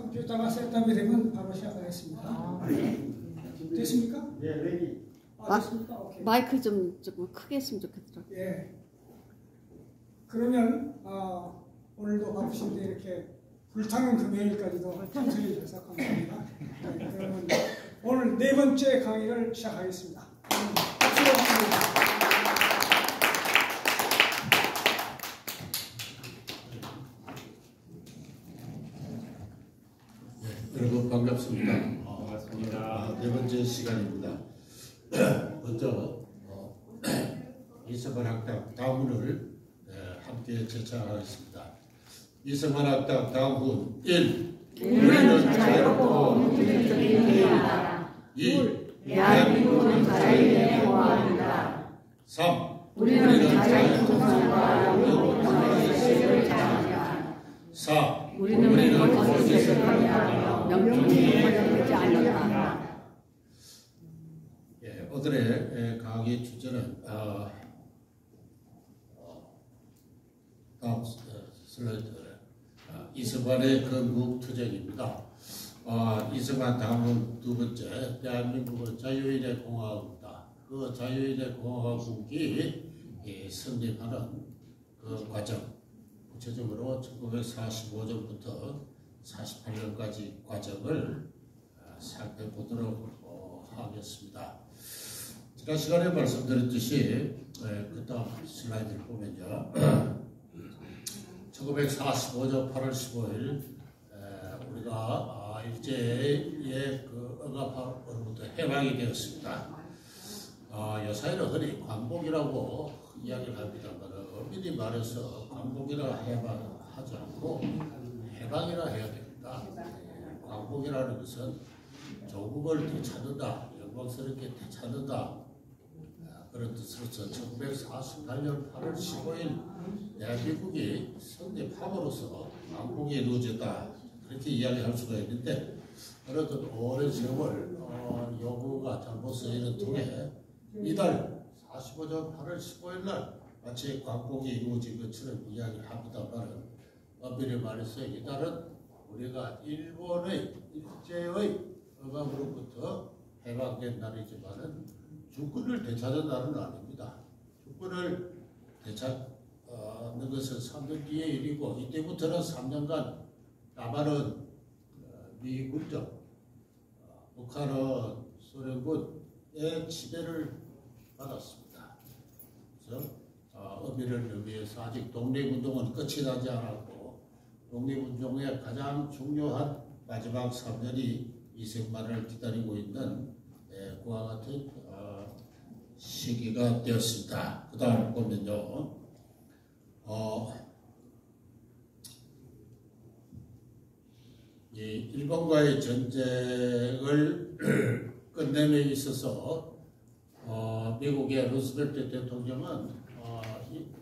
컴퓨터가 셋업이 되면 바로 시작하겠습니다. 됐습니까? 예, 레디. 됐습니까? 오케이. 마이크 좀 조금 크게 했으면 좋겠더라고요. 예. 그러면 오늘도 바쁘신데 이렇게 불타는 금요일까지도 참석해 주셔서 감사합니다. 네, 그러면 오늘 네 번째 강의를 시작하겠습니다. 박수로 부탁드립니다. 여러분 반갑습니다. 반갑습니다. 네 번째 시간입니다. 먼저 이성만학당 다음문을 함께 제창하겠습니다. 이성만학당 다음문 1. 우리는 자유롭고 민주적인 개인이다. 2. 대한민국은 자유에 보호합니다. 3. 우리는 자유통상과 영유공평의 세계를 자랑한다. 4. 우리는 거짓을 선택하며 명령에 허용되지 않는다. 예, 오늘의 강의 주제는 다음 슬라이드 이승만의 건국투쟁입니다. 이승만 다음은 두 번째, 대한민국은 자유인의 공화국이다. 그 자유인의 공화국이 성립하는 그 과정, 구체적으로 1945년부터 48년까지 과정을 살펴보도록 하겠습니다. 지난 시간에 말씀드렸듯이 그 다음 슬라이드를 보면요. 1945년 8월 15일 우리가 일제의 그 억압으로부터 해방이 되었습니다. 요사이는 흔히 광복이라고 이야기를 합니다만 엄밀히 말해서 광복이라 해방하지 않고 해방이라 해야 됩니다. 광복이라는 것은 조국을 되찾는다, 영광스럽게 되찾는다 그런 뜻으로서 1948년 8월 15일 대한민국이 성립함으로써 광복이 이루어졌다 그렇게 이야기할 수가 있는데 어떤 오랜 세월 요구가 잘못서인을 통해 이달 45년 8월 15일 날 마치 광복이 이루어진 것처럼 이야기를 합니다만 엄밀히 말해서 이달은 우리가 일본의 일제의 억압으로부터 해방된 날이지만은 주권을 되찾은 날은 아닙니다. 주권을 되찾는 것은 3년 뒤의 일이고 이때부터는 3년간 남한은 미군정, 북한은 소련군의 지배를 받았습니다. 그래서 엄밀한 의미에서 아직 독립운동은 끝이 나지 않았고 독립운동의 가장 중요한 마지막 3년이 이승만을 기다리고 있는 그와 같은 시기가 되었습니다. 그 다음 보면요. 이 일본과의 전쟁을 끝냄에 있어서 미국의 루스벨트 대통령은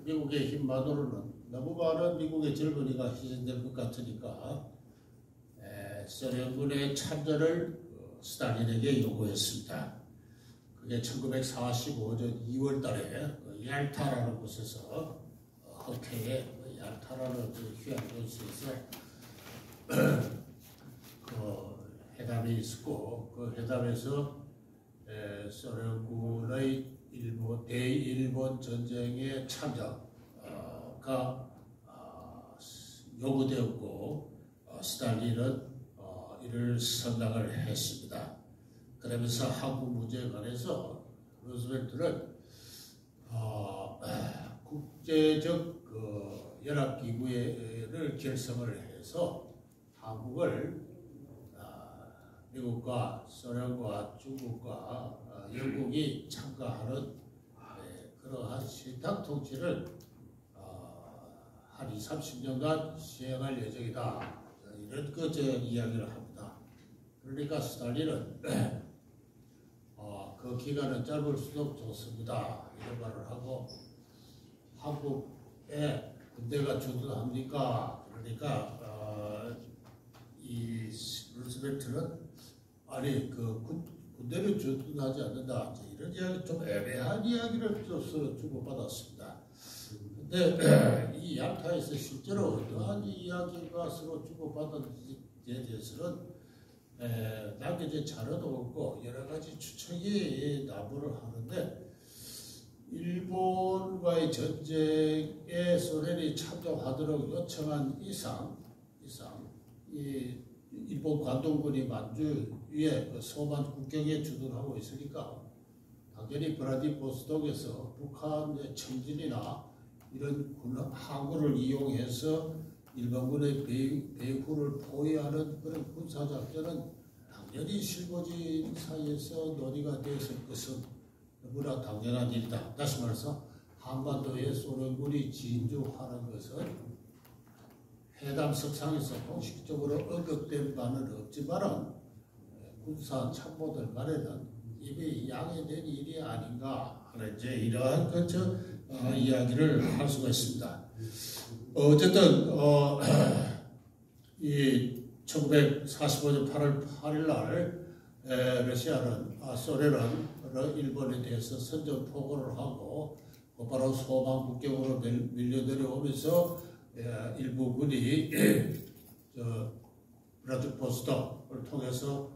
미국의 힘만으로는 너무 많은 미국의 젊은이가 희생될 것 같으니까 소련군의 참전을 스탈린에게 요구했습니다. 그게 1945년 2월 달에 얄타라는 곳에서 허케의 얄타라는 휴양 도시에서 그 회담이 있었고 그 회담에서 소련군의 대일본 전쟁에 참여가 요구되었고 스탈린은 이를 선당을 했습니다. 그러면서 한국 문제에 관해서 루스벨트는 국제적 연합기구를 결성을 해서 한국을 미국과 소련과 중국과 영국이 참가하는 그러한 실탁 통치를 한 20, 30년간 시행할 예정이다. 이런 이야기를 합니다. 그러니까 스탈린은 그 기간은 짧을 수도 좋습니다. 이런 말을 하고 한국에 군대가 주둔합니까? 그러니까 이 루스벨트는 아니 그 군대를 주둔하지 않는다. 이런 이야기 좀 애매한 이야기를 서로 주고받았습니다. 근데 이 얄타에서 실제로 어떠한 이야기가 서로 주고받았는지 대해서는 남겨진 자료도 없고 여러 가지 추측이 나무를 하는데 일본과의 전쟁에 소련이 참여하도록 요청한 이상 이 일본 관동군이 만주에 그 소만 국경에 주둔하고 있으니까 당연히 브라디보스톡에서 북한의 청진이나 이런 항구를 이용해서 일본군의 배후를 포위하는 그런 군사작전은 당연히 실무진 사이에서 논의가 되었을 것은 너무나 당연한 일이다. 다시 말해서 한반도에 소련군이 진주하는 것은 회담 석상에서 공식적으로 언급된 바는 없지만은 군사 참모들 간에는 이미 양해된 일이 아닌가 하는 이제 이러한 이야기를 할 수가 있습니다. 어쨌든 이 1945년 8월 8일 날 소련은 일본에 대해서 선전포고를 하고 곧바로 소만 국경으로 밀려내려오면서 일부 군이 브라디보스톡을 통해서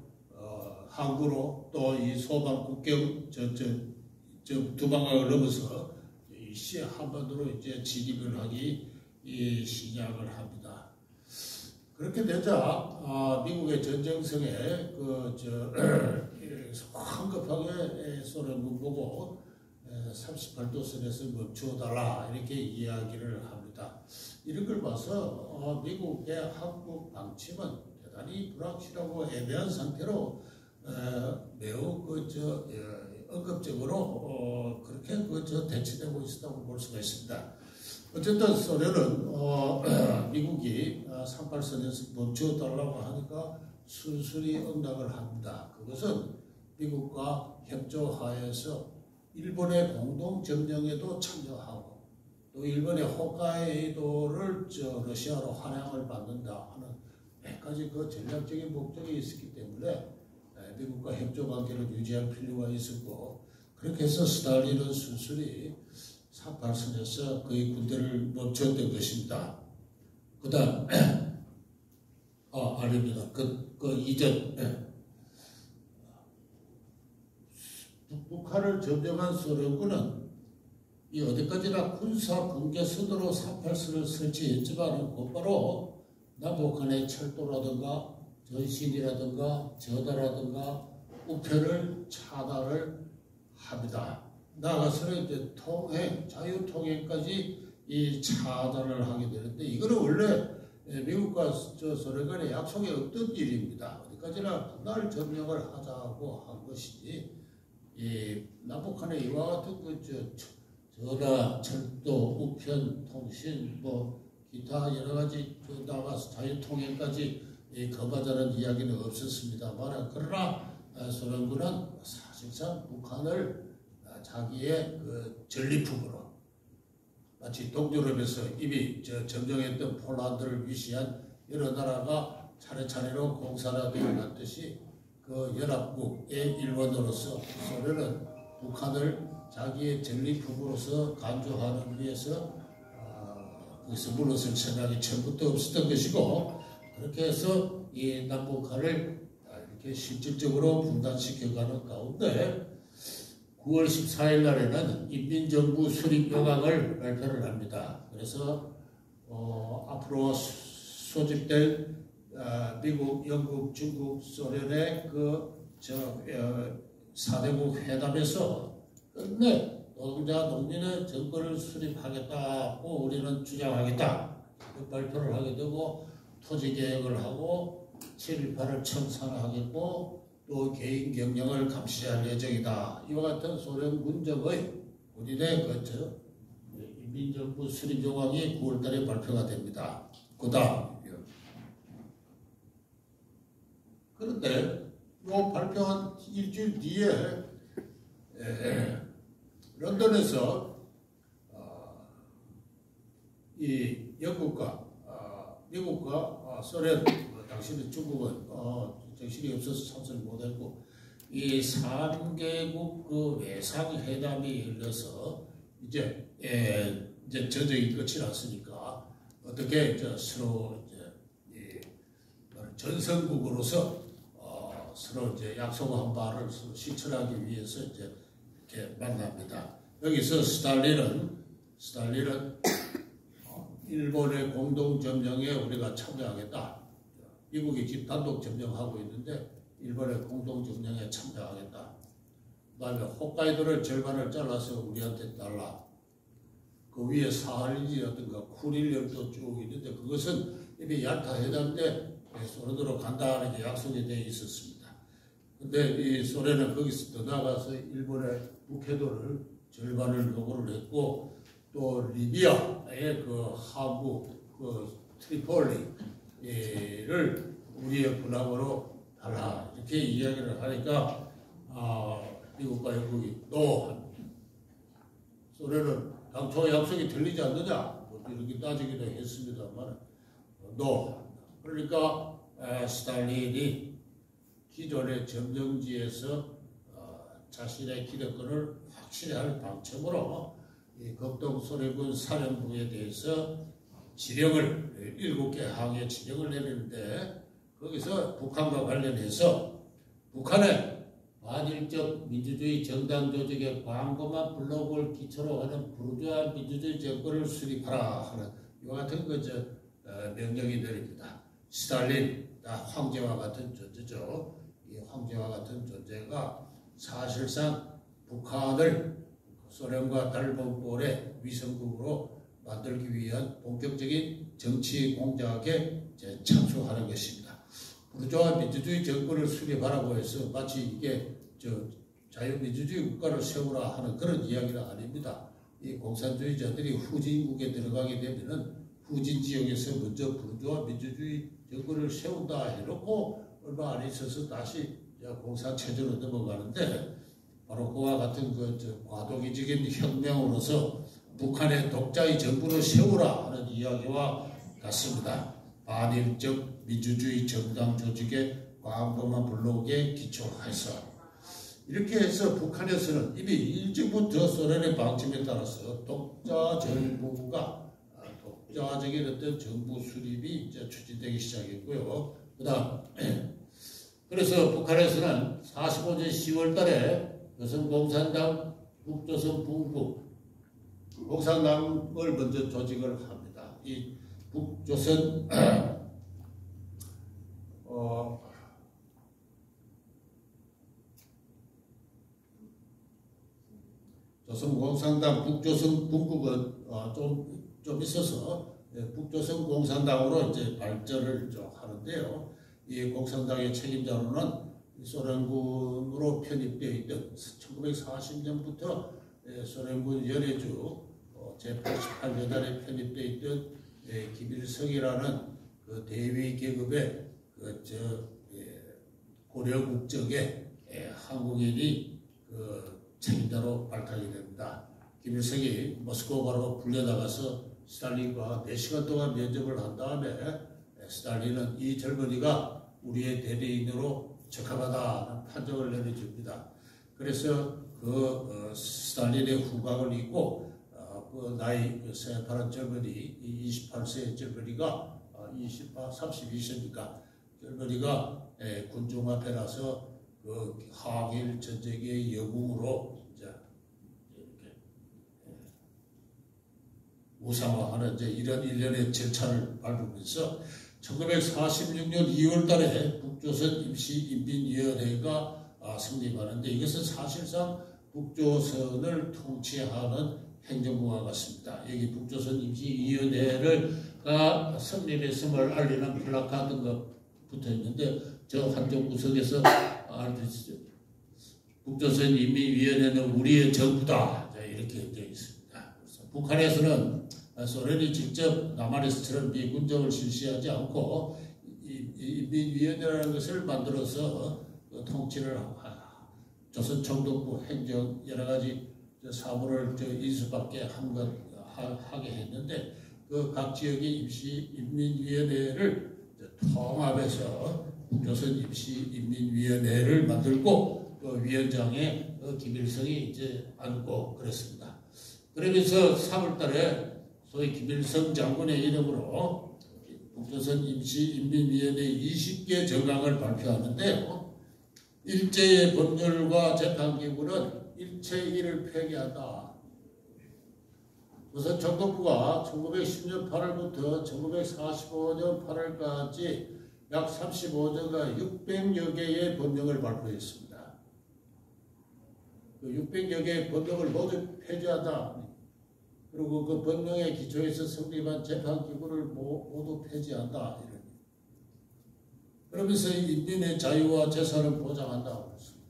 항구로 또 이 소만 국경 두 방향을 넘어서 이 한반도로 이제 진입을 하기 시작을 합니다. 그렇게 되자 미국의 전쟁성에 황급하게 소련군 보고 38도 선에서 멈추어달라 이렇게 이야기를 합니다. 이런 걸 봐서 미국의 한국 방침은 대단히 불확실하고 애매한 상태로 매우 응급적으로 그렇게 대치되고 있었다고 볼 수가 있습니다. 어쨌든 소련은 미국이 38선에서 멈추어달라고 하니까 순순히 응답을 합니다. 그것은 미국과 협조하에서 일본의 공동점령에도 참여하고 또 일본의 홋카이도를 러시아로 환영을 받는다 하는 몇 가지 그 전략적인 목적이 있었기 때문에 미국과 협조 관계를 유지할 필요가 있었고 그렇게 해서 스탈린은 순순히 38선에서 그의 군대를 멈췄던 것입니다. 그 다음 아닙니다. 그 이전 북한을 점령한 소련군은 이 어디까지나 군사 분계선으로 38선을 설치했지만 곧바로 남북한의 철도라든가 전신이라든가 전화라든가 우편을 차단을 합니다. 나아가서는 이제 통행, 자유통행까지 이 차단을 하게 되는데 이거는 원래 미국과 소련 간의 약속에 없던 일입니다. 어디까지나 분할 점령을 하자고 한 것이지 이 남북한의 이와 같은 전화, 철도, 우편, 통신, 기타 여러 가지 나가서 자유통행까지 거부하자는 이야기는 없었습니다만 그러나 소련군은 사실상 북한을 자기의 전리품으로 마치 동유럽에서 이미 점령했던 폴란드를 위시한 여러 나라가 차례차례로 공산화되어 갔듯이 그 연합국의 일원으로서 소련은 북한을 자기의 전리품으로서 간주하는 위해서 거기서 물러설 생각이 처음부터 없었던 것이고 그렇게 해서 이 남북한을 이렇게 실질적으로 분단시켜가는 가운데 9월 14일 날에는 인민정부 수립 요강을 발표를 합니다. 그래서 앞으로 소집될 미국, 영국, 중국, 소련의 4대국 회담에서 끝내 노동자, 농민의 정권을 수립하겠다고 우리는 주장하겠다. 그 발표를 하게 되고 토지개혁을 하고 7.18을 청산하겠고 또 개인 경영을 감시할 예정이다. 이와 같은 소련 군정의 우리의 인민정부 수립 요강이 9월달에 발표가 됩니다. 그다음 그런데 요 발표한 일주일 뒤에 런던에서 이 영국과 미국과 소련 당시는 중국은 정신이 없어서 참석을 못했고 이 3개국 그 외상회담이 열려서 이제 전쟁이 끝이 났으니까 어떻게 서로 전선국으로서 서로 이제 약속한 바를 실천하기 위해서 이제 이렇게 만납니다. 여기서 스탈린은 일본의 공동점령에 우리가 참여하겠다. 미국이 지금 단독 점령하고 있는데 일본의 공동점령에 참여하겠다. 그 다음에 홋카이도를 절반을 잘라서 우리한테 달라. 그 위에 사할린이라든가 쿠릴령도 쭉 있는데 그것은 이미 얄타 회담 때 소련으로 간단하게 약속이 되어 있었습니다. 근데 이 소련은 거기서 더 나가서 일본의 북해도를 절반을 요구를 했고 또 리비아의 그 하부 그 트리폴리를 우리의 군함으로 달라 이렇게 이야기를 하니까 미국과 영국이 소련은 당초 약속이 들리지 않느냐 뭐 이렇게 따지기도 했습니다만 그러니까 스탈린이 기존의 점령지에서 자신의 기득권을 확실히 할 방침으로 이 극동소련군 사령부에 대해서 지령을 7개 항의 지령을 내리는데 거기서 북한과 관련해서 북한의 반일적 민주주의 정당 조직의 광범한 블록을 기초로 하는 부르주아 민주주의 정권을 수립하라 하는 이와 같은 명령이 내립니다. 스탈린 황제와 같은 존재죠. 이 황제와 같은 존재가 사실상 북한을 소련과 달봉골의 위성국으로 만들기 위한 본격적인 정치 공작에 참수하는 것입니다. 부르주아 민주주의 정권을 수립하라고 해서 마치 이게 자유민주주의 국가를 세우라 하는 그런 이야기는 아닙니다. 이 공산주의자들이 후진국에 들어가게 되면은 후진 지역에서 먼저 부르주아 민주주의 정권을 세운다 해놓고 얼마 안 있어서 다시 공산체제로 넘어가는데 바로 그와 같은 과도기적인 혁명으로서 북한의 독자의 정부를 세우라 하는 이야기와 같습니다. 반일적 민주주의 정당 조직의 광범한 블록에 기초해서 이렇게 해서 북한에서는 이미 일찍부터 소련의 방침에 따라서 독자적인 어떤 정부 수립이 이제 추진되기 시작했고요. 그래서 북한에서는 45년 10월 달에 조선공산당 북조선 분국 공산당을 먼저 조직을 합니다. 이 북조선 조선공산당 북조선 분국은 좀 있어서 북조선 공산당으로 이제 발전을 하는데요. 이 공산당의 책임자로는 소련군으로 편입되어 있던 1940년부터 소련군 연해주 제88여단에 편입되어 있던 김일성이라는 그 대위 계급의 고려 국적의 한국인이 책임자로 발탁이 됩니다. 김일성이 모스크바로 불려나가서 스탈린과 4시간 동안 면접을 한 다음에 스탈린은 이 젊은이가 우리의 대리인으로 적합하다는 판정을 내려줍니다. 그래서 스탈린의 후광을 입고 나이 새파란 젊은이 28세의 젊은이가 32세니까 젊은이가 군중 앞에 나서 항일 전쟁의 영웅으로 이제 이렇게 우상화하는 이런 일련의 절차를 밟으면서 1946년 2월 달에 북조선 임시인민위원회가 성립하는데 이것은 사실상 북조선을 통치하는 행정부와 같습니다. 여기 북조선 임시위원회가 성립했음을 알리는 플래카드가 붙어 있는데 저 한쪽 구석에서 북조선 인민위원회는 우리의 정부다 이렇게 되어 있습니다. 그래서 북한에서는 소련이 직접 남한에서처럼 미군정을 실시하지 않고 이 인민위원회라는 것을 만들어서 통치를 조선 총독부 행정 여러 가지 사무를 인수받게 하게 했는데 그 각 지역의 임시인민위원회를 통합해서 조선 임시인민위원회를 만들고 그 위원장에 김일성이 이제 앉고 그랬습니다. 그러면서 3월 달에 소위 김일성 장군의 이름으로 북조선 임시인민위원회 20개 정강을 발표하는데요. 일제의 법률과 재판기구는 일체 이를 폐기한다. 조선 정독부가 1910년 8월부터 1945년 8월까지 약 35년간 600여 개의 법령을 발표했습니다. 그 600여 개의 법령을 모두 폐지한다. 그리고 그 법령에 기초해서 성립한 재판기구를 모두 폐지한다. 그러면서 인민의 자유와 재산을 보장한다고 했습니다.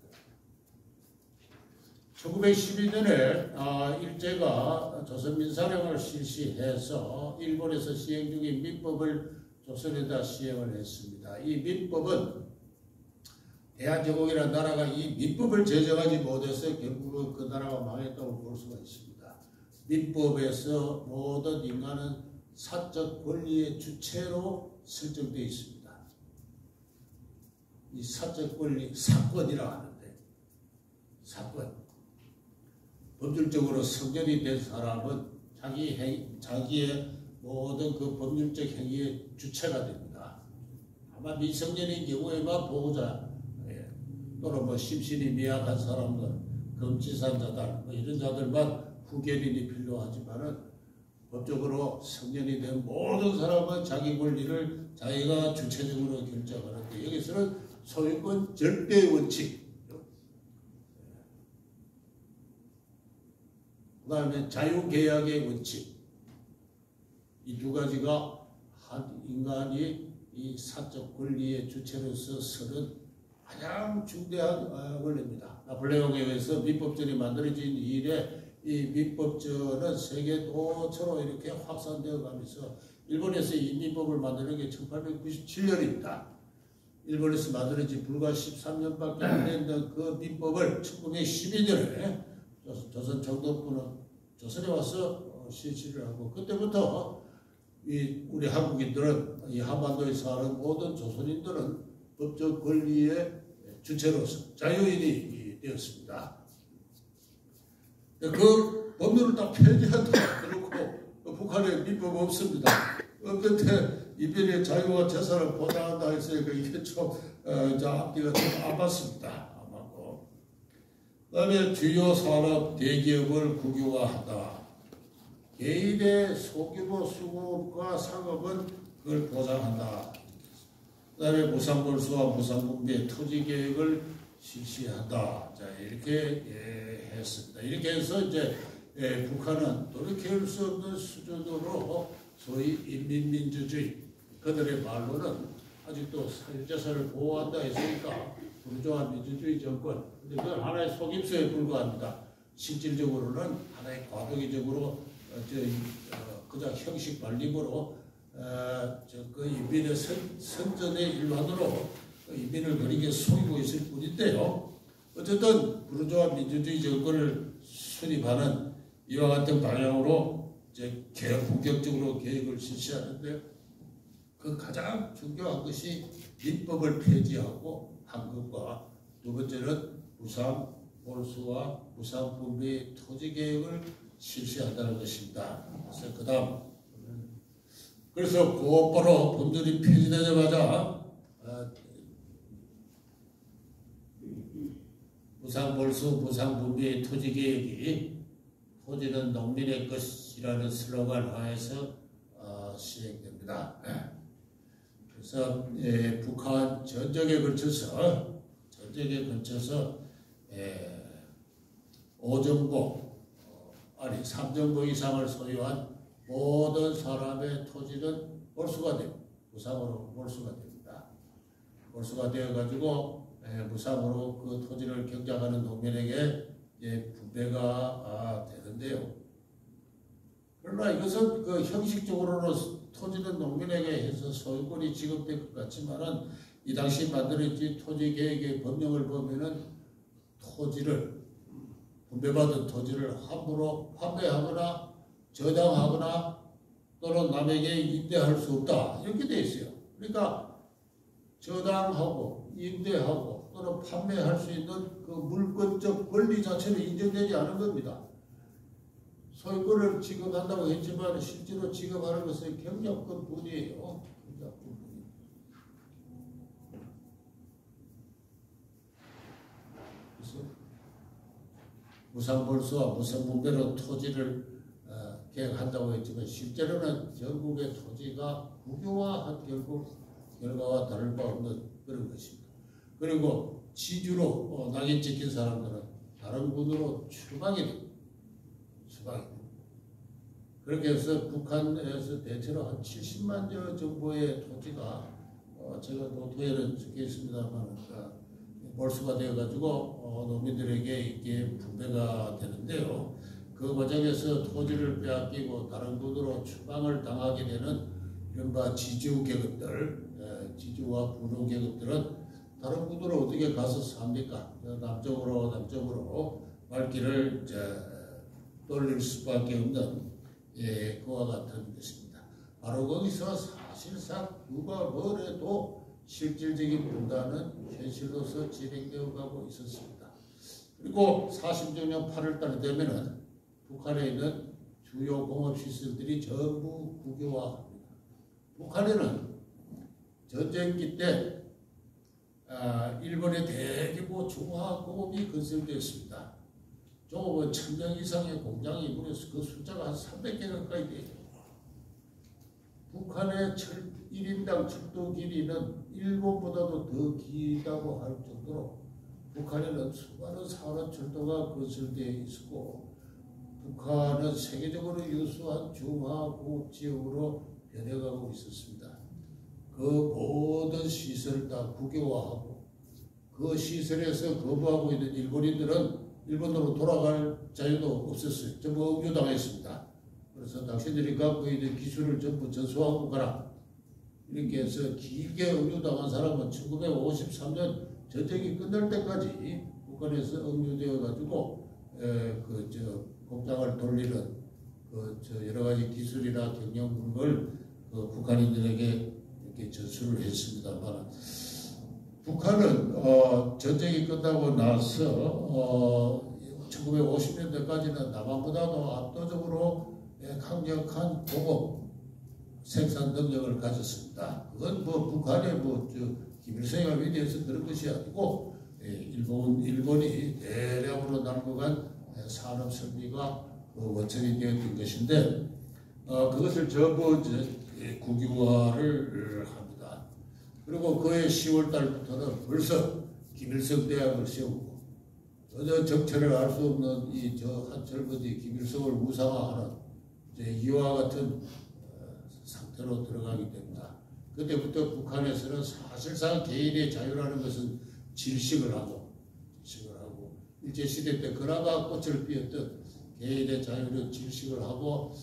1912년에 일제가 조선민사령을 실시해서 일본에서 시행 중인 민법을 조선에다 시행을 했습니다. 이 민법은 대한제국이라는 나라가 이 민법을 제정하지 못해서 결국은 그 나라가 망했다고 볼 수가 있습니다. 민법에서 모든 인간은 사적 권리의 주체로 설정되어 있습니다. 이 사적 권리, 사건이라 하는데, 사건. 법률적으로 성년이 된 사람은 자기의 모든 그 법률적 행위의 주체가 됩니다. 아마 미성년인 경우에만 보호자, 또는 뭐 심신이 미약한 사람들, 금지산자들, 뭐 이런 자들만 후견인이 필요하지만은 법적으로 성년이 된 모든 사람은 자기 권리를 자기가 주체적으로 결정하는데 여기서는 소유권 절대 원칙, 그 다음에 자유계약의 원칙, 이 두 가지가 한 인간이 이 사적 권리의 주체로서 서는 가장 중대한 원리입니다. 나폴레옹에 의해서 민법전이 만들어진 이래 이 민법전은 세계 도처로 이렇게 확산되어 가면서 일본에서 이 민법을 만드는 게 1897년입니다. 일본에서 만들어진 불과 13년밖에 안 됐던 그 민법을 1912년에 조선 정독부는 조선에 와서 실시를 하고 그때부터 우리 한국인들은 이 한반도에 사는 모든 조선인들은 법적 권리의 주체로서 자유인이 되었습니다. 그 법률을 다 폐지한다. 그렇고 북한에 민법 없습니다. 끝에 인민의 자유와 재산을 보장한다 했으니까 이게 좀 앞뒤가 좀 안 맞습니다. 안 맞고. 그 다음에 주요 산업 대기업을 국유화한다. 개인의 소규모 수급과 상업은 그걸 보장한다. 그 다음에 무상벌수와 무상분배 토지계획을 실시한다. 자, 이렇게 했습니다. 이렇게 해서 이제 북한은 돌이킬 수 없는 수준으로 소위 인민민주주의, 그들의 말로는 아직도 사유재산을 보호한다 했으니까 부르주아 민주주의 정권, 근데 그건 하나의 속임수에 불과합니다. 실질적으로는 하나의 과도기적으로 그냥 형식 발림으로 그 인민의 선전의 일환으로 인민을 그렇게 속이고 있을 뿐인데요. 어쨌든 부르주아 민주주의 정권을 수립하는 이와 같은 방향으로 이제 본격적으로 계획을 실시하는데 그 가장 중요한 것이 민법을 폐지하고 한 것과 두 번째는 무상 몰수와 무상 분배 토지 계획을 실시한다는 것입니다. 그래서 곧바로 법률이 폐지되자마자 무상몰수, 무상분배 토지계획이 토지는 농민의 것이라는 슬로건 하에서 시행됩니다. 그래서 북한 전적에 걸쳐서 5정보, 아니 3정보 이상을 소유한 모든 사람의 토지는 몰수가 됩니다. 무상으로 몰수가 됩니다. 몰수가 되어가지고 무상으로 그 토지를 경작하는 농민에게 분배가 되는데요. 그러나 이것은 그 형식적으로는 토지는 농민에게 해서 소유권이 지급될 것 같지만은 이 당시 만들어진 토지계획의 법령을 보면은 토지를 분배받은 토지를 함부로 판매하거나 저당하거나 또는 남에게 임대할 수 없다 이렇게 되어 있어요. 그러니까 저당하고 임대하고 또는 판매할 수 있는 그 물권적 권리 자체는 인정되지 않은 겁니다. 소유권을 지급한다고 했지만 실제로 지급하는 것은 경작권뿐이에요. 무상벌수와 무상분배로 토지를 계획한다고 했지만 실제로는 전국의 토지가 국유화한 결과와 다를 바 없는 그런 것입니다. 그리고 지주로 낙인 찍힌 사람들은 다른 군으로 추방이 됩니다. 그렇게 해서 북한에서 대체로 한 70만 여 정도의 토지가 제가 노트에는 적혀 있습니다만 몰수가 되어가지고 농민들에게 이게 분배가 되는데요. 그 과정에서 토지를 빼앗기고 다른 군으로 추방을 당하게 되는 이른바 지주 계급들, 지주와 부노 계급들은 다른 군으로 어떻게 가서 삽니까? 남쪽으로 발길을 돌릴 수밖에 없는 그와 같은 것입니다. 바로 거기서 사실상 누가 뭐래도 실질적인 분단은 현실로서 진행되어 가고 있었습니다. 그리고 46년 8월달이 되면은 북한에 있는 주요 공업시설들이 전부 국유화합니다. 북한에는 전쟁기 때 일본의 대규모 중화공업이 건설되었습니다. 조금은 1000명 이상의 공장이 무려 그 숫자가 한 300개 가까이 돼요. 북한의 1인당 철도 길이는 일본보다도 더 길다고 할 정도로 북한에는 수많은 산업 철도가 건설되어 있었고 북한은 세계적으로 유수한 중화공업 지역으로 변해가고 있었습니다. 그 모든 시설을 다 국유화하고 그 시설에서 거부하고 있는 일본인들은 일본으로 돌아갈 자유도 없었어요. 전부 억류당했습니다. 그래서 당신들이 갖고 있는 기술을 전부 전수하고 가라. 이렇게 해서 길게 억류당한 사람은 1953년 전쟁이 끝날 때까지 북한에서 억류되어 가지고 공장을 돌리는 여러 가지 기술이나 경영을 북한인들에게 이렇게 전수를 했습니다만 북한은 전쟁이 끝나고 나서 1950년대까지는 남한보다도 압도적으로 강력한 공업 생산 능력을 가졌습니다. 그건 북한의 김일성이가 위대해서 그런 것이 아니고 일본이 대량으로 남북한 산업 설비가 원천이 되었던 것인데 그것을 전부 국유화를 합니다. 그리고 그해 10월 달부터는 벌써 김일성 대학을 세우고 전혀 정체를 알 수 없는 한철부지 김일성을 우상화하는 이와 같은 상태로 들어가게 됩니다. 그때부터 북한에서는 사실상 개인의 자유라는 것은 질식을 하고 일제시대 때 그나마 꽃을 피웠던 개인의 자유는 질식을 하고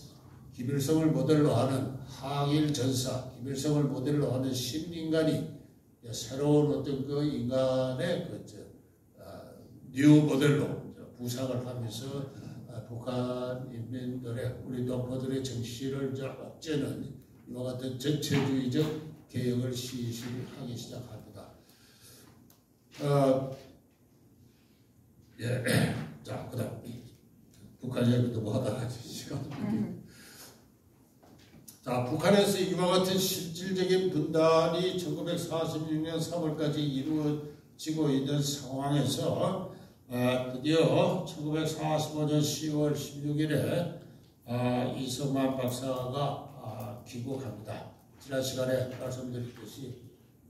김일성을 모델로 하는 항일 전사, 김일성을 모델로 하는 신인간이 새로운 어떤 그 인간의 뉴 모델로 부상을 하면서 북한 인민들의 우리 동포들의 정신을 억제는 이와 같은 전체주의적 개혁을 시시하기 시작합니다. 자, 그다음 북한 얘기도 뭐 하다가 시간. 자, 북한에서 이와 같은 실질적인 분단이 1946년 3월까지 이루어지고 있는 상황에서 드디어 1945년 10월 16일에 이성만 박사가 귀국합니다. 지난 시간에 말씀드렸듯이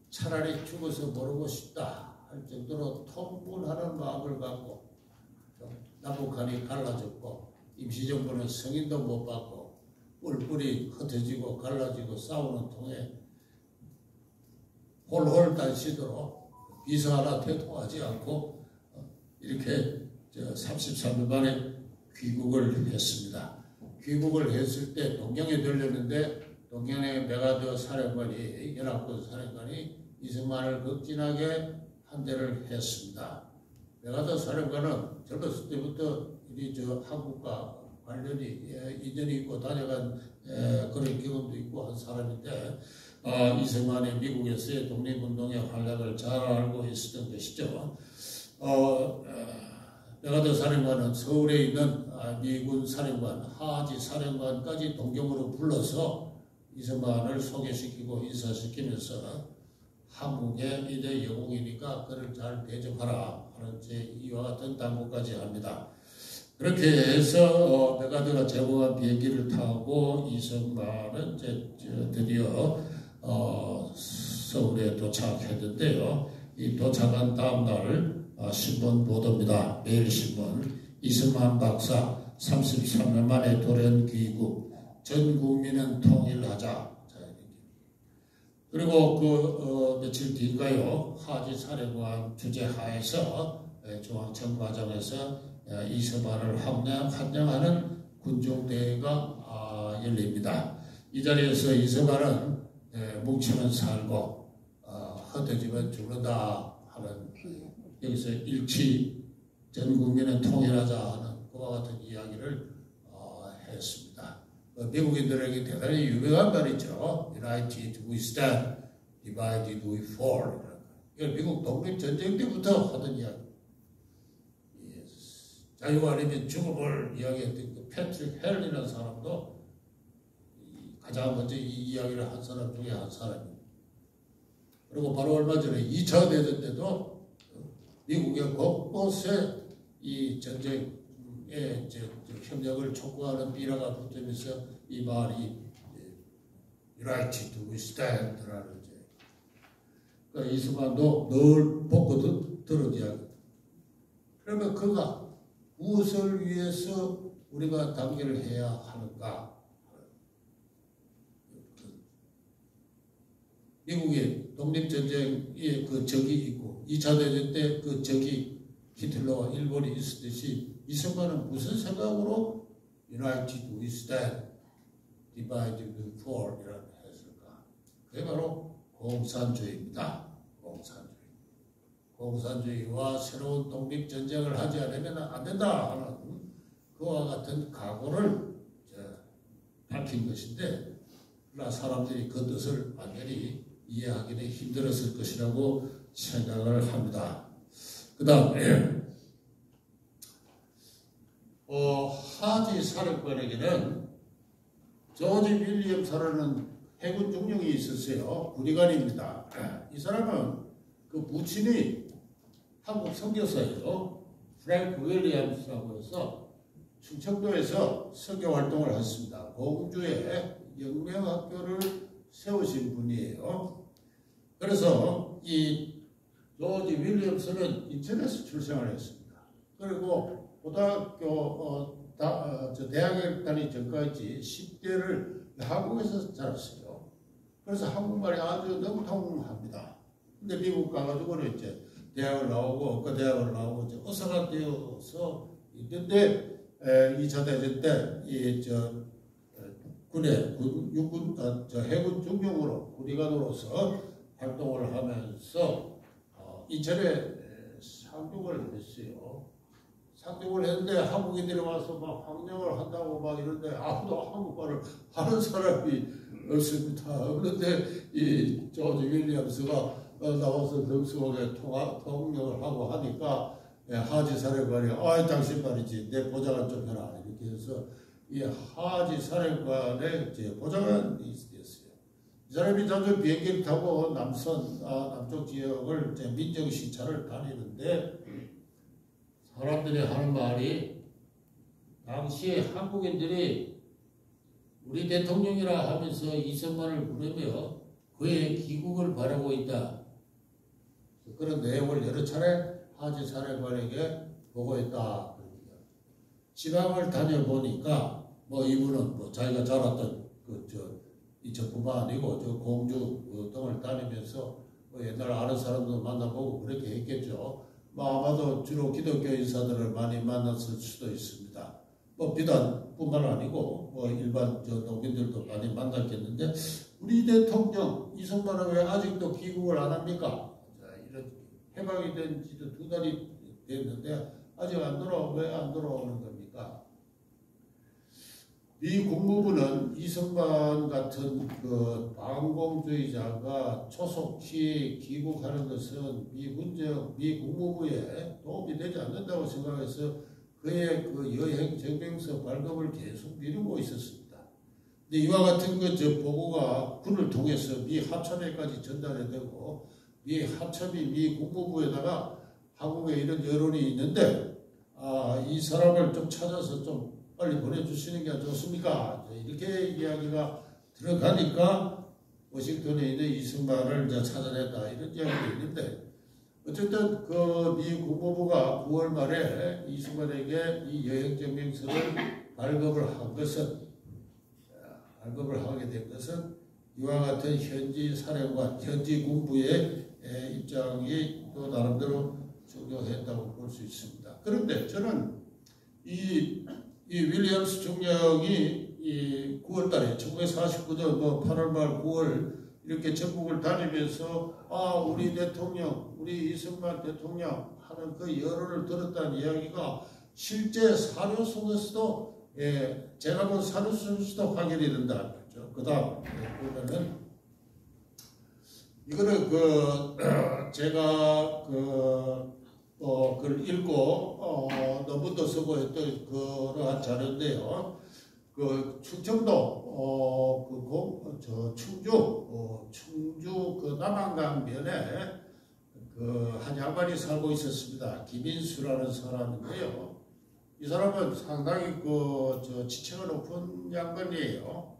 차라리 죽어서 모르고 싶다 할 정도로 통분하는 마음을 갖고 남북한이 갈라졌고 임시정부는 승인도 못 받고 뿔뿔이 흩어지고 갈라지고 싸우는 통에 홀홀단시도록 비서 하나 대통하지 않고 이렇게 33년 만에 귀국을 했습니다. 귀국을 했을 때 동경에 들렸는데 동경의 메가더 사령관이 연합군 사령관이 이승만을 극진하게 환대를 했습니다. 메가더 사령관은 젊었을 때부터 한국과 관련이 인연이 있고 다녀간 그런 경험도 있고 한 사람인데 이승만이 미국에서의 독립운동의 활약을 잘 알고 있었던 것이죠. 메가더 사령관은 서울에 있는 미군 사령관, 하지 사령관까지 동경으로 불러서 이승만을 소개시키고 인사시키면서 한국의 이대 영웅이니까 그를 잘 대접하라 하는 이와 같은 당부까지 합니다. 그렇게 해서 메가드가 제공한 비행기를 타고 이승만은 이제 드디어 서울에 도착했는데요. 이 도착한 다음 날 신문 보도입니다. 매일신문. 이승만 박사 33년 만에 돌연 귀국. 전 국민은 통일하자. 그리고 며칠 뒤인가요? 하지 사령관 주재 하에서 중앙정마장에서 이승만을 환영하는 군중대회가 열립니다. 이 자리에서 이승만은 뭉치면 살고 흩어지면 죽는다 하는, 여기서 일치 전 국민은 통일하자 하는 그와 같은 이야기를 했습니다. 미국인들에게 대단히 유명한 말이죠. United we stand, divided we fall. 이걸 미국 독립전쟁 때부터 하던 이야기. 자유가 아니면 죽음을 이야기했던 그 패트릭 헬이라는 사람도 가장 먼저 이 이야기를 한 사람 중에 한 사람입니다. 그리고 바로 얼마 전에 2차 대전 때도 미국의 곳곳에 이 전쟁에 협력을 촉구하는 비라가 붙으면서 이 말이 United we stand라는 그러니까 이승만도 늘 보고 들은 이야기. 그러면 그가 무엇을 위해서 우리가 단계를 해야 하는가? 미국의 독립전쟁에 그 적이 있고 2차 대전 때 그 적이 히틀러와 일본이 있었듯이 이승만은 무슨 생각으로 United we stand, divided we fall 이라고 했을까? 그게 바로 공산주의입니다. 공산주의와 새로운 독립전쟁을 하지 않으면 안 된다 하는 그와 같은 각오를 밝힌 것인데, 그러나 사람들이 그 뜻을 완전히 이해하기는 힘들었을 것이라고 생각을 합니다. 그 다음에 하지 사령관에게는 조지 윌리엄스라는 해군 중령이 있었어요. 군의관입니다. 이 사람은 그 부친이 한국 선교사예요. 프랭크 윌리엄스라고 해서 충청도에서 선교 활동을 했습니다. 공주에 영명학교를 세우신 분이에요. 그래서 이 조지 윌리엄스는 인천에서 출생을 했습니다. 그리고 고등학교 대학에 다니기 전까지 10대를 한국에서 자랐어요. 그래서 한국말이 아주 능통합니다. 근데 미국 가가지고는 이제 대학을 나오고 그 대학을 나오고 이제 의사가 되어서 있는데 2차 대전 때 해군 중령으로 군의관으로서 활동을 하면서 인천에 상륙을 했어요. 상륙을 했는데 한국인들이 와서 막 황령을 한다고 막 이러는데 아무도 한국말을 하는 사람이 없습니다. 그런데 이 조지 윌리엄스가 나와서 능수하게 통역을 하고 하니까 하지 사령관이 당신 말이지 내 보좌관 좀 해라 이렇게 해서 이 하지 사령관의 보좌관이 됐어요. 이 사람이 자주 비행기를 타고 남쪽 지역을 민정 시찰을 다니는데 사람들이 하는 말이 당시에 한국인들이 우리 대통령이라 하면서 이승만을 부르며 그의 귀국을 바라고 있다. 그런 내용을 여러 차례 하지 사령관에게 보고했다. 지방을 다녀보니까 이분은 자기가 자랐던 이쪽뿐만 아니고 공주 등을 다니면서 옛날 아는 사람도 만나보고 그렇게 했겠죠. 아마도 주로 기독교 인사들을 많이 만났을 수도 있습니다. 비단뿐만 아니고 일반 농민들도 많이 만났겠는데 우리 대통령 이승만은 왜 아직도 귀국을 안 합니까? 이런 해방이 된 지도 2달이 됐는데 아직 안 돌아오고 왜 안 돌아오는 겁니까? 미 국무부는 이승만 같은 반공주의자가 초속히 귀국하는 것은 미 국무부에 도움이 되지 않는다고 생각해서 그의 여행 증명서 발급을 계속 미루고 있었습니다. 근데 이와 같은 보고가 군을 통해서 미 합참에까지 전달이 되고 미 합참이 미 국무부에다가 한국에 이런 여론이 있는데 이 사람을 좀 찾아서 좀 빨리 보내주시는 게 좋습니까? 이렇게 이야기가 들어가니까 워싱턴에 있는 이승만을 이제 찾아냈다 이런 이야기도 있는데 어쨌든 그 미 국무부가 9월 말에 이승만에게 이 여행증명서를 발급을 하게 된 것은 이와 같은 현지 사령관, 현지 군부의 입장이 또 나름대로 중요했다고 볼 수 있습니다. 그런데 저는 이 윌리엄스 총령이 이 9월달에 1949년 8월 말 9월 이렇게 전국을 다니면서 우리 대통령, 우리 이승만 대통령 하는 그 여론을 들었다는 이야기가 실제 사료 속에서도 제가 본 사료 속에서도 확인이 된다. 그렇죠? 그 다음 보면은 이거는 제가 그걸 읽고 논문도 쓰고 했던 그러한 자료인데요. 충청도 충주 그 남한강 면에 한 양반이 살고 있었습니다. 김인수라는 사람인데요. 이 사람은 상당히 지체가 높은 양반이에요.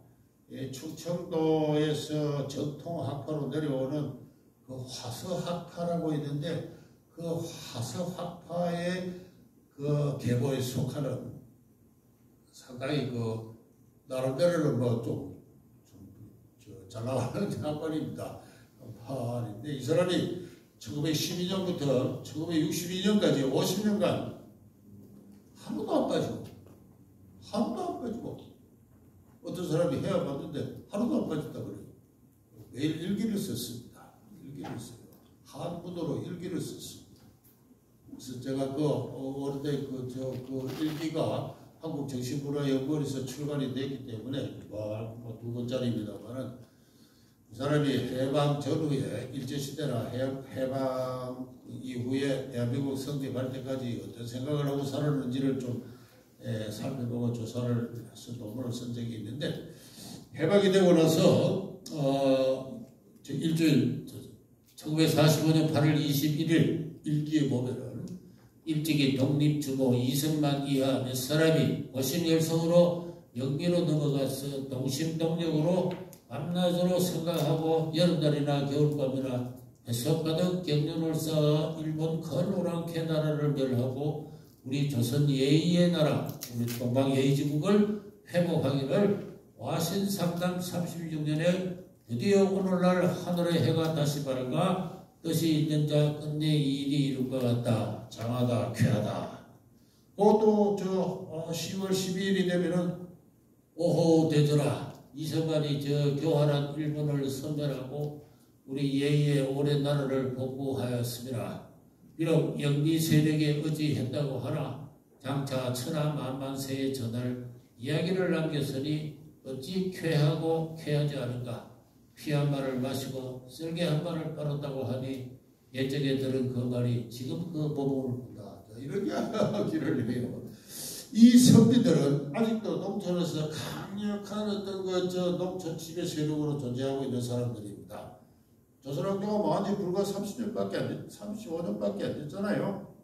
충청도에서 정통학파로 내려오는 그 화서학파라고 있는데 그 화서학파의 그 계보에 속하는 상당히 나름대로는 잘 나가는 양반입니다. 한인데 이 사람이 1912년부터 1962년까지 50년간 하루도 안 빠지고 어떤 사람이 해야 봤는데 하루도 안 빠졌다 그래요. 매일 일기를 썼습니다. 일기를 써요. 한문으로 일기를 썼습니다. 그래서 제가 어느 때 그 일기가 한국정신문화연구원에서 출간이 됐기 때문에 2권짜리입니다만은 이 사람이 해방 전후에 일제시대나 해방 이후에 대한민국 성립할 때까지 어떤 생각을 하고 살았는지를 좀 살펴보고 조사를 해서 논문을 쓴 적이 있는데 해방이 되고 나서 일주일 1945년 8월 21일 일기에 보면은 일찍이 독립주모 이승만 이하 몇 사람이 오심열성으로 영미로 넘어가서 동심동력으로 밤낮으로 생각하고 여름날이나 겨울밤이나 해석 가득 경륜을 쌓아 일본 큰 오랑캐 나라를 멸하고 우리 조선 예의의 나라 우리 동방예의지국을 회복하기를 와신상담 36년에 드디어 오늘날 하늘의 해가 다시 밝아 뜻이 있는 자 끝내 이 일이 이룰 것 같다. 장하다 쾌하다. 또 10월 12일이 되면은 오호 되더라. 이승만이 교활한 일본을 선멸하고 우리 예의의 오랜 나라를 복구하였습니다. 비록 영미 세력에 의지했다고 하나 장차 천하 만만세에 전할 이야기를 남겼으니 어찌 쾌하고 쾌하지 않은가. 피한 말을 마시고 쓸개 한 말을 빨았다고 하니 예적에 들은 그 말이 지금 그 법을 본다. 이런 이야기를 해요. 이 선비들은 아직도 농촌에서 강력한 어떤 농촌 지배 세력으로 존재하고 있는 사람들입니다. 조선왕조가 망한 지 불과 35년밖에 안 됐잖아요.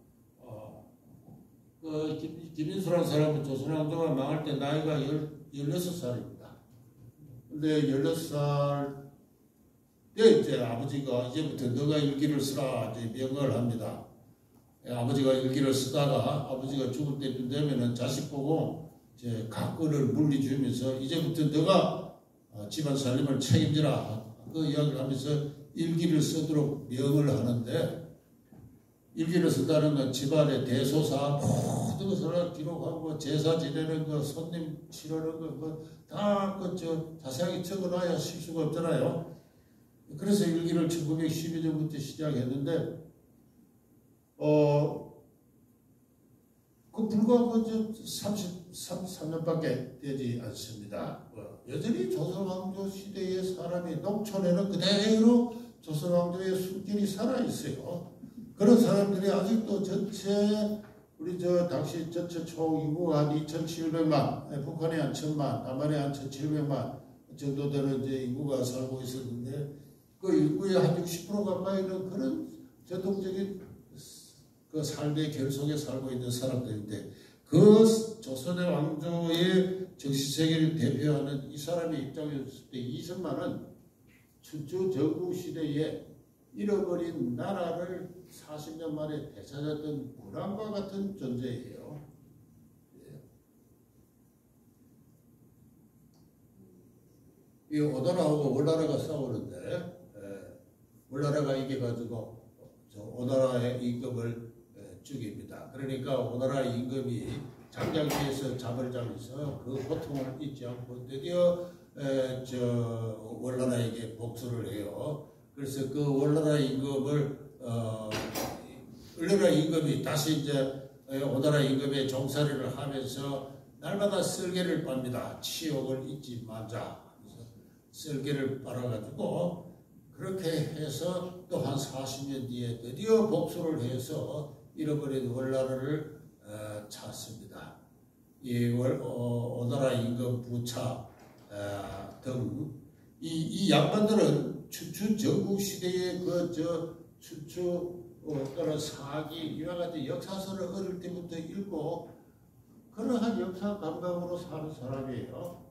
김인수라는 사람은 조선왕조가 망할 때 나이가 16살입니다. 근데 16살 때 이제 아버지가 이제부터 너가 일기를 쓰라 이제 명을 합니다. 아버지가 일기를 쓰다가 아버지가 죽을 때쯤 되면은 자식 보고 이제 가권을 물리주면서 이제부터 너가 집안 살림을 책임지라 그 이야기를 하면서 일기를 쓰도록 명을 하는데 일기를 쓴다는 건 집안의 대소사 모든 것을 기록하고 제사 지내는 거 손님 치르는 거 다 자세하게 적어놔야 실수가 없잖아요. 그래서 일기를 1912년부터 시작했는데 불과 33년밖에 되지 않습니다. 여전히 조선왕조 시대의 사람이 농촌에는 그대로 조선왕조의 숨길이 살아있어요. 그런 사람들이 아직도 전체 우리 당시 전체 총 인구가 한 2,700만, 북한에 한 1,000만, 남한에 한 1,700만 정도 되는 이제 인구가 살고 있었는데 그 인구의 한 60% 가까이는 그런 전통적인 그 삶의 결속에 살고 있는 사람들인데 그 조선의 왕조의 정치세계를 대표하는 이 사람의 입장이었을 때 이승만은 춘추 전국시대에 잃어버린 나라를 40년 만에 되찾았던 군왕과 같은 존재예요. 이 오나라하고 월나라가 싸우는데 월나라가 이겨가지고 오나라의 임금을 죽입니다. 그러니까 오나라 임금이 장장시에서 잠을 자면서 그 고통을 잊지 않고 드디어 월나라에게 복수를 해요. 그래서 그 월나라 임금을 월나라 임금이 다시 이제 오나라 임금의 종살이를 하면서 날마다 썰개를 빱니다. 치욕을 잊지 말자. 썰개를 빨아가지고 그렇게 해서 또 한 40년 뒤에 드디어 복수를 해서 잃어버린 월나라를 찾습니다. 이 오나라 임금 부차 등 이 양반들은 춘추 전국시대의 춘추 또는 사기 이와 같은 역사서를 어릴 때부터 읽고 그러한 역사 감각으로 사는 사람이에요.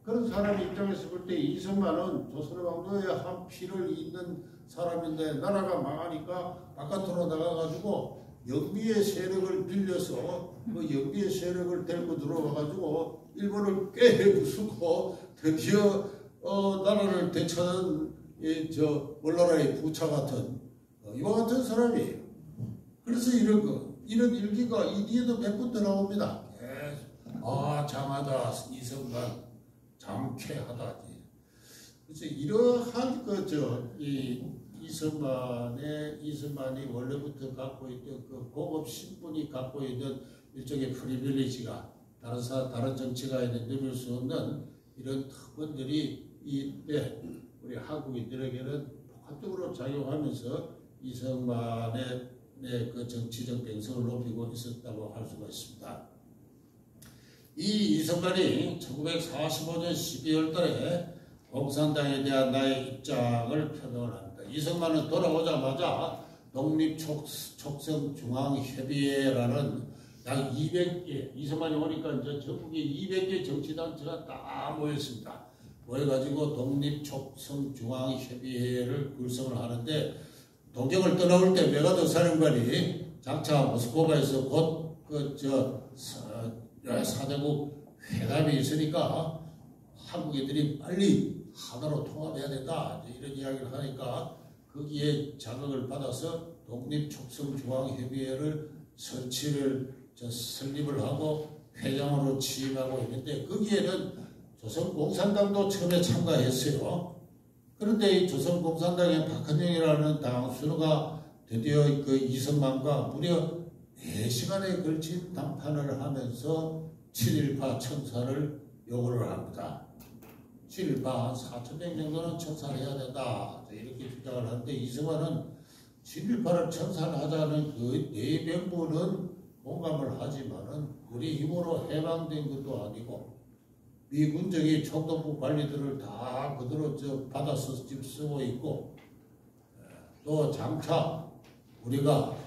그런 사람 입장에서 볼 때 이승만은 조선의 왕조의 한 피를 잇는 사람인데 나라가 망하니까 바깥으로 나가가지고 영비의 세력을 빌려서 그 영비의 세력을 데리고 들어와가지고 일본을 깨부수고 드디어 나라를 되찾은 월나라의 부차 같은 이와 같은 사람이에요. 그래서 이런 일기가 이 뒤에도 몇 번 더 나옵니다. 장하다 이승만 장쾌하다. 그래서 이러한 이승만이 원래부터 갖고 있던 그 고급 신분이 갖고 있는 일종의 프리빌리지가 다른 정치가에는 누릴 수 없는 이런 특권들이 우리 한국인들에게는 복합적으로 작용하면서 이승만의 그 정치적 명성을 높이고 있었다고 할 수가 있습니다. 이 이승만이 1945년 12월 달에 공산당에 대한 나의 입장을 표명을 합니다. 이승만은 돌아오자마자 독립촉성중앙협의회라는 약 200개, 이승만이 오니까 이제 전국에 200개 정치단체가 다 모였습니다. 모여가지고 독립촉성중앙협의회를 구성을 하는데 동경을 떠나올 때 메가더 사령관이 장차 모스크바에서 곧 사대국 회담이 있으니까 한국인들이 빨리 하나로 통합해야 된다 이런 이야기를 하니까 거기에 자극을 받아서 독립촉성중앙협의회를 설립을 하고 회장으로 취임하고 있는데 거기에는 조선공산당도 처음에 참가했어요. 그런데 이 조선공산당의 박헌영이라는 당수가 드디어 그 이승만과 무려 4시간에 걸친 담판을 하면서 7.18 청사를 요구를 합니다. 7.18 한 4,000명 정도는 청사를 해야 된다. 이렇게 주장을 하는데 이승만은 7.18을 청사를 하자는 그 내명분은 공감을 하지만은 우리 힘으로 해방된 것도 아니고 미군적인 총독부 관리들을 다 그대로 받아서 지금 쓰고 있고 또 장차 우리가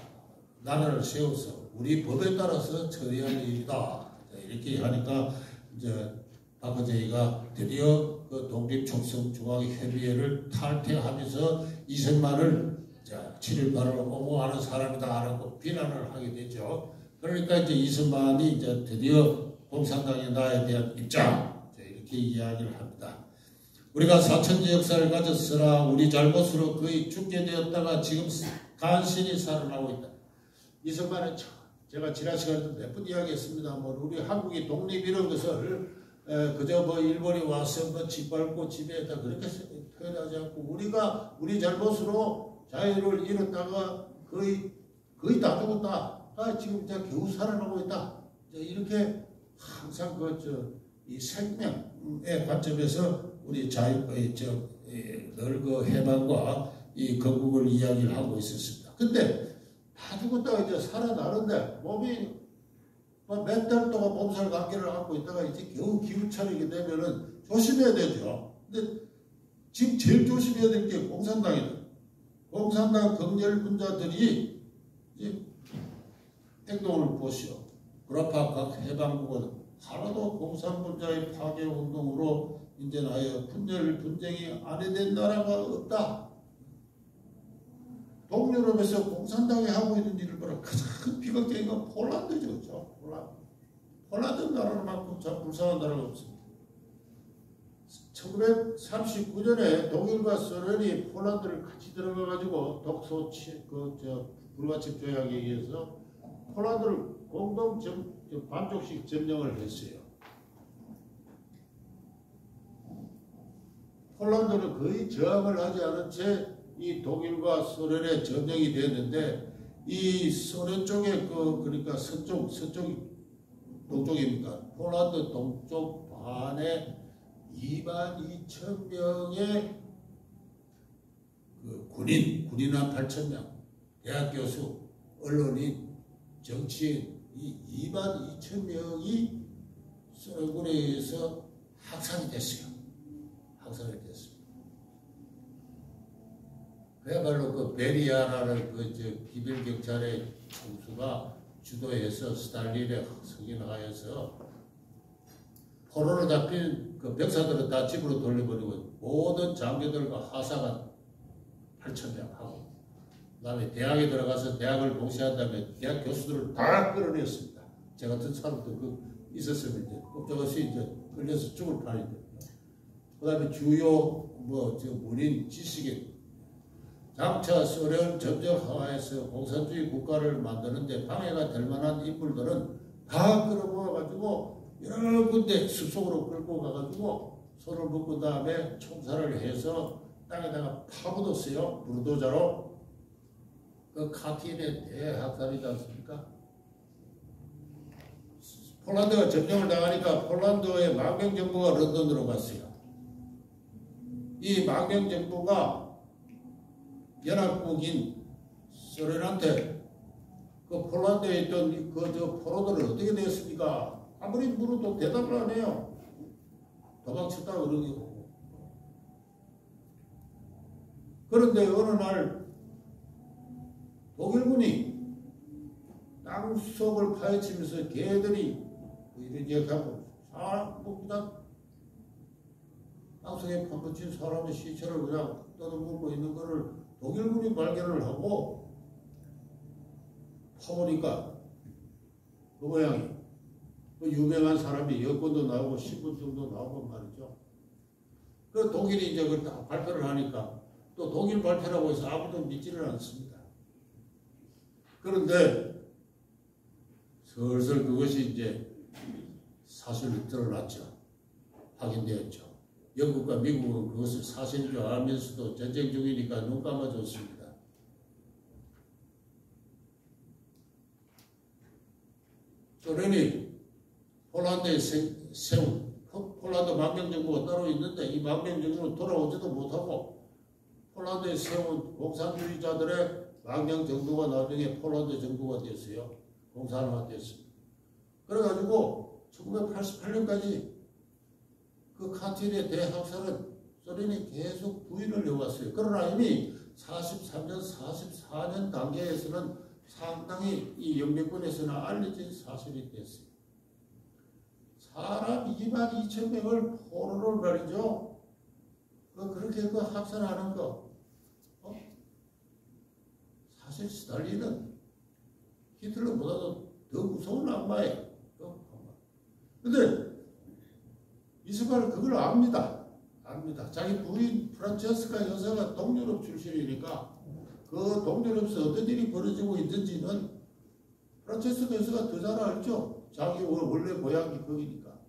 나라를 세워서 우리 법에 따라서 처리할 일이다. 이렇게 하니까 이제 박헌영이가 드디어 그 독립촉성중앙협의회를 탈퇴하면서 이승만을 7.18을 옹호하는 사람이다 라고 비난을 하게 되죠. 그러니까 이제 이승만이 이제 드디어 공산당의 나에 대한 입장 이렇게 이야기를 합니다. 우리가 사천지 역사를 가졌으나 우리 잘못으로 거의 죽게 되었다가 지금 간신히 살아나고 있다. 이승만은 제가 지난 시간에도 몇 번 이야기했습니다만 우리 한국이 독립 이런 것을 그저 일본이 와서 짓밟고 지배했다 그렇게 표현하지 않고 우리가 우리 잘못으로 자유를 잃었다가 거의 다 죽었다. 지금 이제 겨우 살아나고 있다. 이렇게 항상 이 생명의 관점에서 우리 자유의 늘 그 해방과 이 건국을 이야기를 하고 있었습니다. 근데 다 죽었다가 이제 살아나는데 몸이 몇 달 동안 몸살 감기를 안고 있다가 이제 겨우 기운차리게 되면은 조심해야 되죠. 근데 지금 제일 조심해야 될 게 공산당이다. 공산당 극렬 군자들이 이제 행동을 보시오. 구라파 각 해방국은 하나도 공산분자의 파괴 운동으로 인전하여 분열 분쟁이 안해된 나라가 없다. 동유럽에서 공산당이 하고 있는 일을 보라. 가장 비극적인 건 폴란드죠. 그렇죠? 폴란드 나라만큼 참 불쌍한 나라가 없습니다. 1939년에 독일과 소련이 폴란드를 같이 들어가가지고 독소 불가침 조약에 의해서 폴란드를 공동 반쪽씩 점령을 했어요. 폴란드는 거의 저항을 하지 않은 채 이 독일과 소련의 점령이 됐는데 이 소련 쪽에 그러니까 동쪽입니까? 폴란드 동쪽 반에 22,000명의 그 군인 한 8,000명, 대학 교수, 언론인, 정치인 이 22,000명이 소련군에 의해서 학살이 됐어요. 학살이 됐습니다. 그야말로 그 베리아라는 비밀 경찰의 총수가 주도해서 스탈린의 승인하에서 포로로 잡힌 그 병사들은 다 집으로 돌려버리고 모든 장교들과 하사관 8,000명 하고 그 다음에 대학에 들어가서 대학을 봉쇄한 다음에 대학 교수들을 다 끌어냈습니다. 제 같은 사람도 있었으면 이제 꼼짝없이 이제 끌려서 죽을 판인데 그 다음에 주요 문인 지식인 장차 소련 점령 하에서 공산주의 국가를 만드는데 방해가 될 만한 인물들은 다 끌어모아가지고 여러 군데 숲속으로 끌고 가가지고 손을 묶은 다음에 총살을 해서 땅에다가 파묻었어요. 불도자로. 그 카틴의 대학살이지 않습니까? 폴란드가 점령을 당하니까 폴란드의 망명정부가 런던으로 갔어요. 이 망명정부가 연합국인 소련한테 그 폴란드에 있던 포로들을 어떻게 되었습니까? 아무리 물어도 대답을 안 해요. 도망쳤다 그러고. 그런데 어느 날 독일군이 땅속을 파헤치면서 개들이 이런 얘기하고 그냥 땅속에 파묻힌 사람의 시체를 그냥 떠들고 있는 거를 독일군이 발견을 하고 파보니까 그 모양이 그 유명한 사람이 여권도 나오고 신분증도 나오고 말이죠. 그 독일이 이제 그걸 다 발표를 하니까 또 독일 발표라고 해서 아무도 믿지를 않습니다. 그런데 슬슬 그것이 이제 사실이 드러났죠. 확인되었죠. 영국과 미국은 그것을 사실인 줄 알면서도 전쟁 중이니까 눈 감아줬습니다. 소련이 폴란드에 세운 폴란드 망명정부가 따로 있는데 이 망명정부는 돌아오지도 못하고 폴란드에 세운 공산주의자들의 망명정부가 나중에 폴란드 정부가 됐어요. 공산화가 됐습니다. 그래가지고 1988년까지 그 카틴의 대학살은 소련이 계속 부인을 해왔어요. 그러나 이미 43년, 44년 단계에서는 상당히 이 영미권에서는 알려진 사실이 됐어요. 사람 22,000명을 포로로 말이죠. 그렇게 학살하는 거. 사실 스탈린은 히틀러보다도 더 무서운 악마예요. 근데 이스마엘은 그걸 압니다. 자기 부인 프란체스카 여사가 동유럽 출신이니까 그 동유럽에서 어떤 일이 벌어지고 있는지는 프란체스카 여사가 더 잘 알죠. 자기 원래 고향이 거기니까.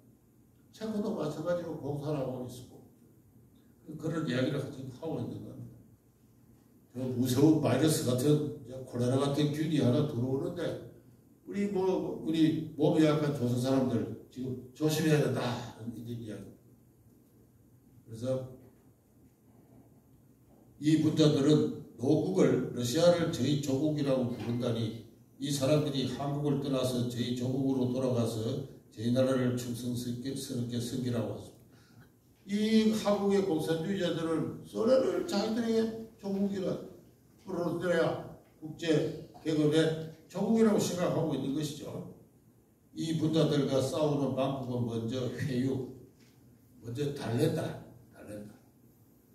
체코도 마찬가지로 공산하고 있었고 그런 이야기를 지금 하고 있는 겁니다. 저 무서운 바이러스 같은 콜레라 같은 균이 하나 들어오는데 우리 몸이 약간 조선 사람들 지금 조심해야 된다 이런 이야기. 그래서 이 분자들은 노국을 러시아를 저희 조국이라고 부른다니 이 사람들이 한국을 떠나서 저희 조국으로 돌아가서 저희 나라를 충성스럽게 섬기라고 하죠. 이 한국의 공산주의자들은 소련을 자기들에게 조국이라 불러들여야 국제 계급의 조국이라고 생각하고 있는 것이죠. 이 분자들과 싸우는 방법은 먼저 회유, 먼저 달랜다.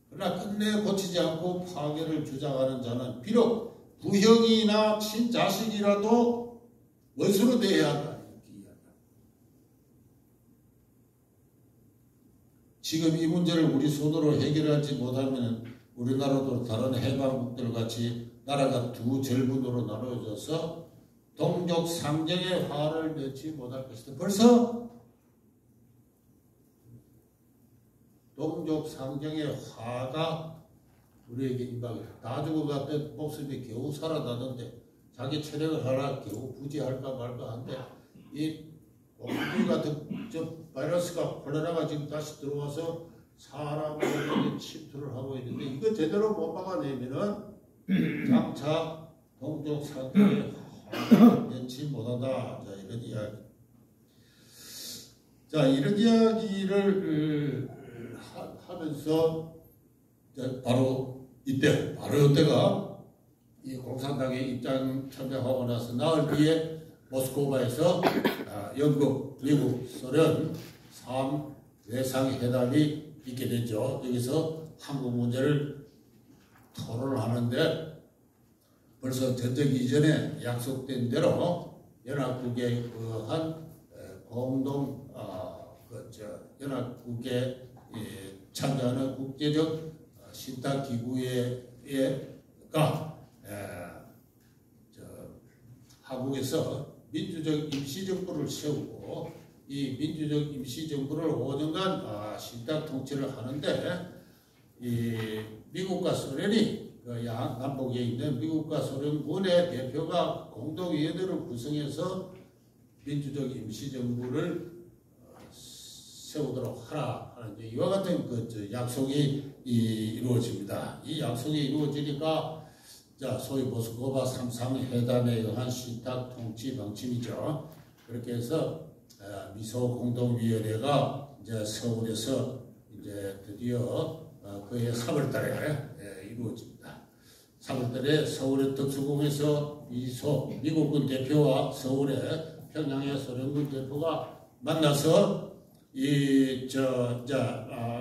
그러나 끝내 고치지 않고 파괴를 주장하는 자는 비록 부형이나 친자식이라도 원수로 대해야 한다. 지금 이 문제를 우리 손으로 해결하지 못하면 우리나라도 다른 해방국들 같이 나라가 두 절분으로 나눠져서 동족 상정의 화를 맺지 못할 것이다. 벌써 동족 상정의 화가 우리에게 임박이다. 다 죽어갔던 목숨이 겨우 살아나는데 자기 체력을 하나 겨우 부지할까 말까 한데 이 곰팡이 같은 저 바이러스가 콜레라가 지금 다시 들어와서 사람에게 침투를 하고 있는데 이거 제대로 못 막아내면은 장차 동족 상정의 화를 맺지 못한다. 자, 이런 이야기. 자, 이런 이야기를 하면서 바로 이때가 이 공산당의 입장 표명하고 나서 나흘 뒤에 모스크바에서 영국, 미국, 소련 3외상회담이 있게 되죠. 여기서 한국 문제를 토론하는데 벌써 전쟁 이전에 약속된 대로 연합국의 한 공동 연합국에 참여하는 국제적 신탁기구가 한국에서 민주적 임시정부를 세우고 이 민주적 임시정부를 5년간 신탁 통치를 하는데 이 미국과 소련이 남북에 있는 미국과 소련군의 대표가 공동위원회를 구성해서 민주적 임시정부를 세우도록 하라 하는 이와 같은 약속이 이루어집니다. 이 약속이 이루어지니까 자 소위 모스크바 3.3회담에 의한 신탁 통치 방침이죠. 그렇게 해서 미소 공동위원회가 이제 서울에서 이제 드디어 그해 3월달에 이루어집니다. 3월달에 서울의 덕수궁에서 미국군 대표와 서울의 평양의 소련군 대표가 만나서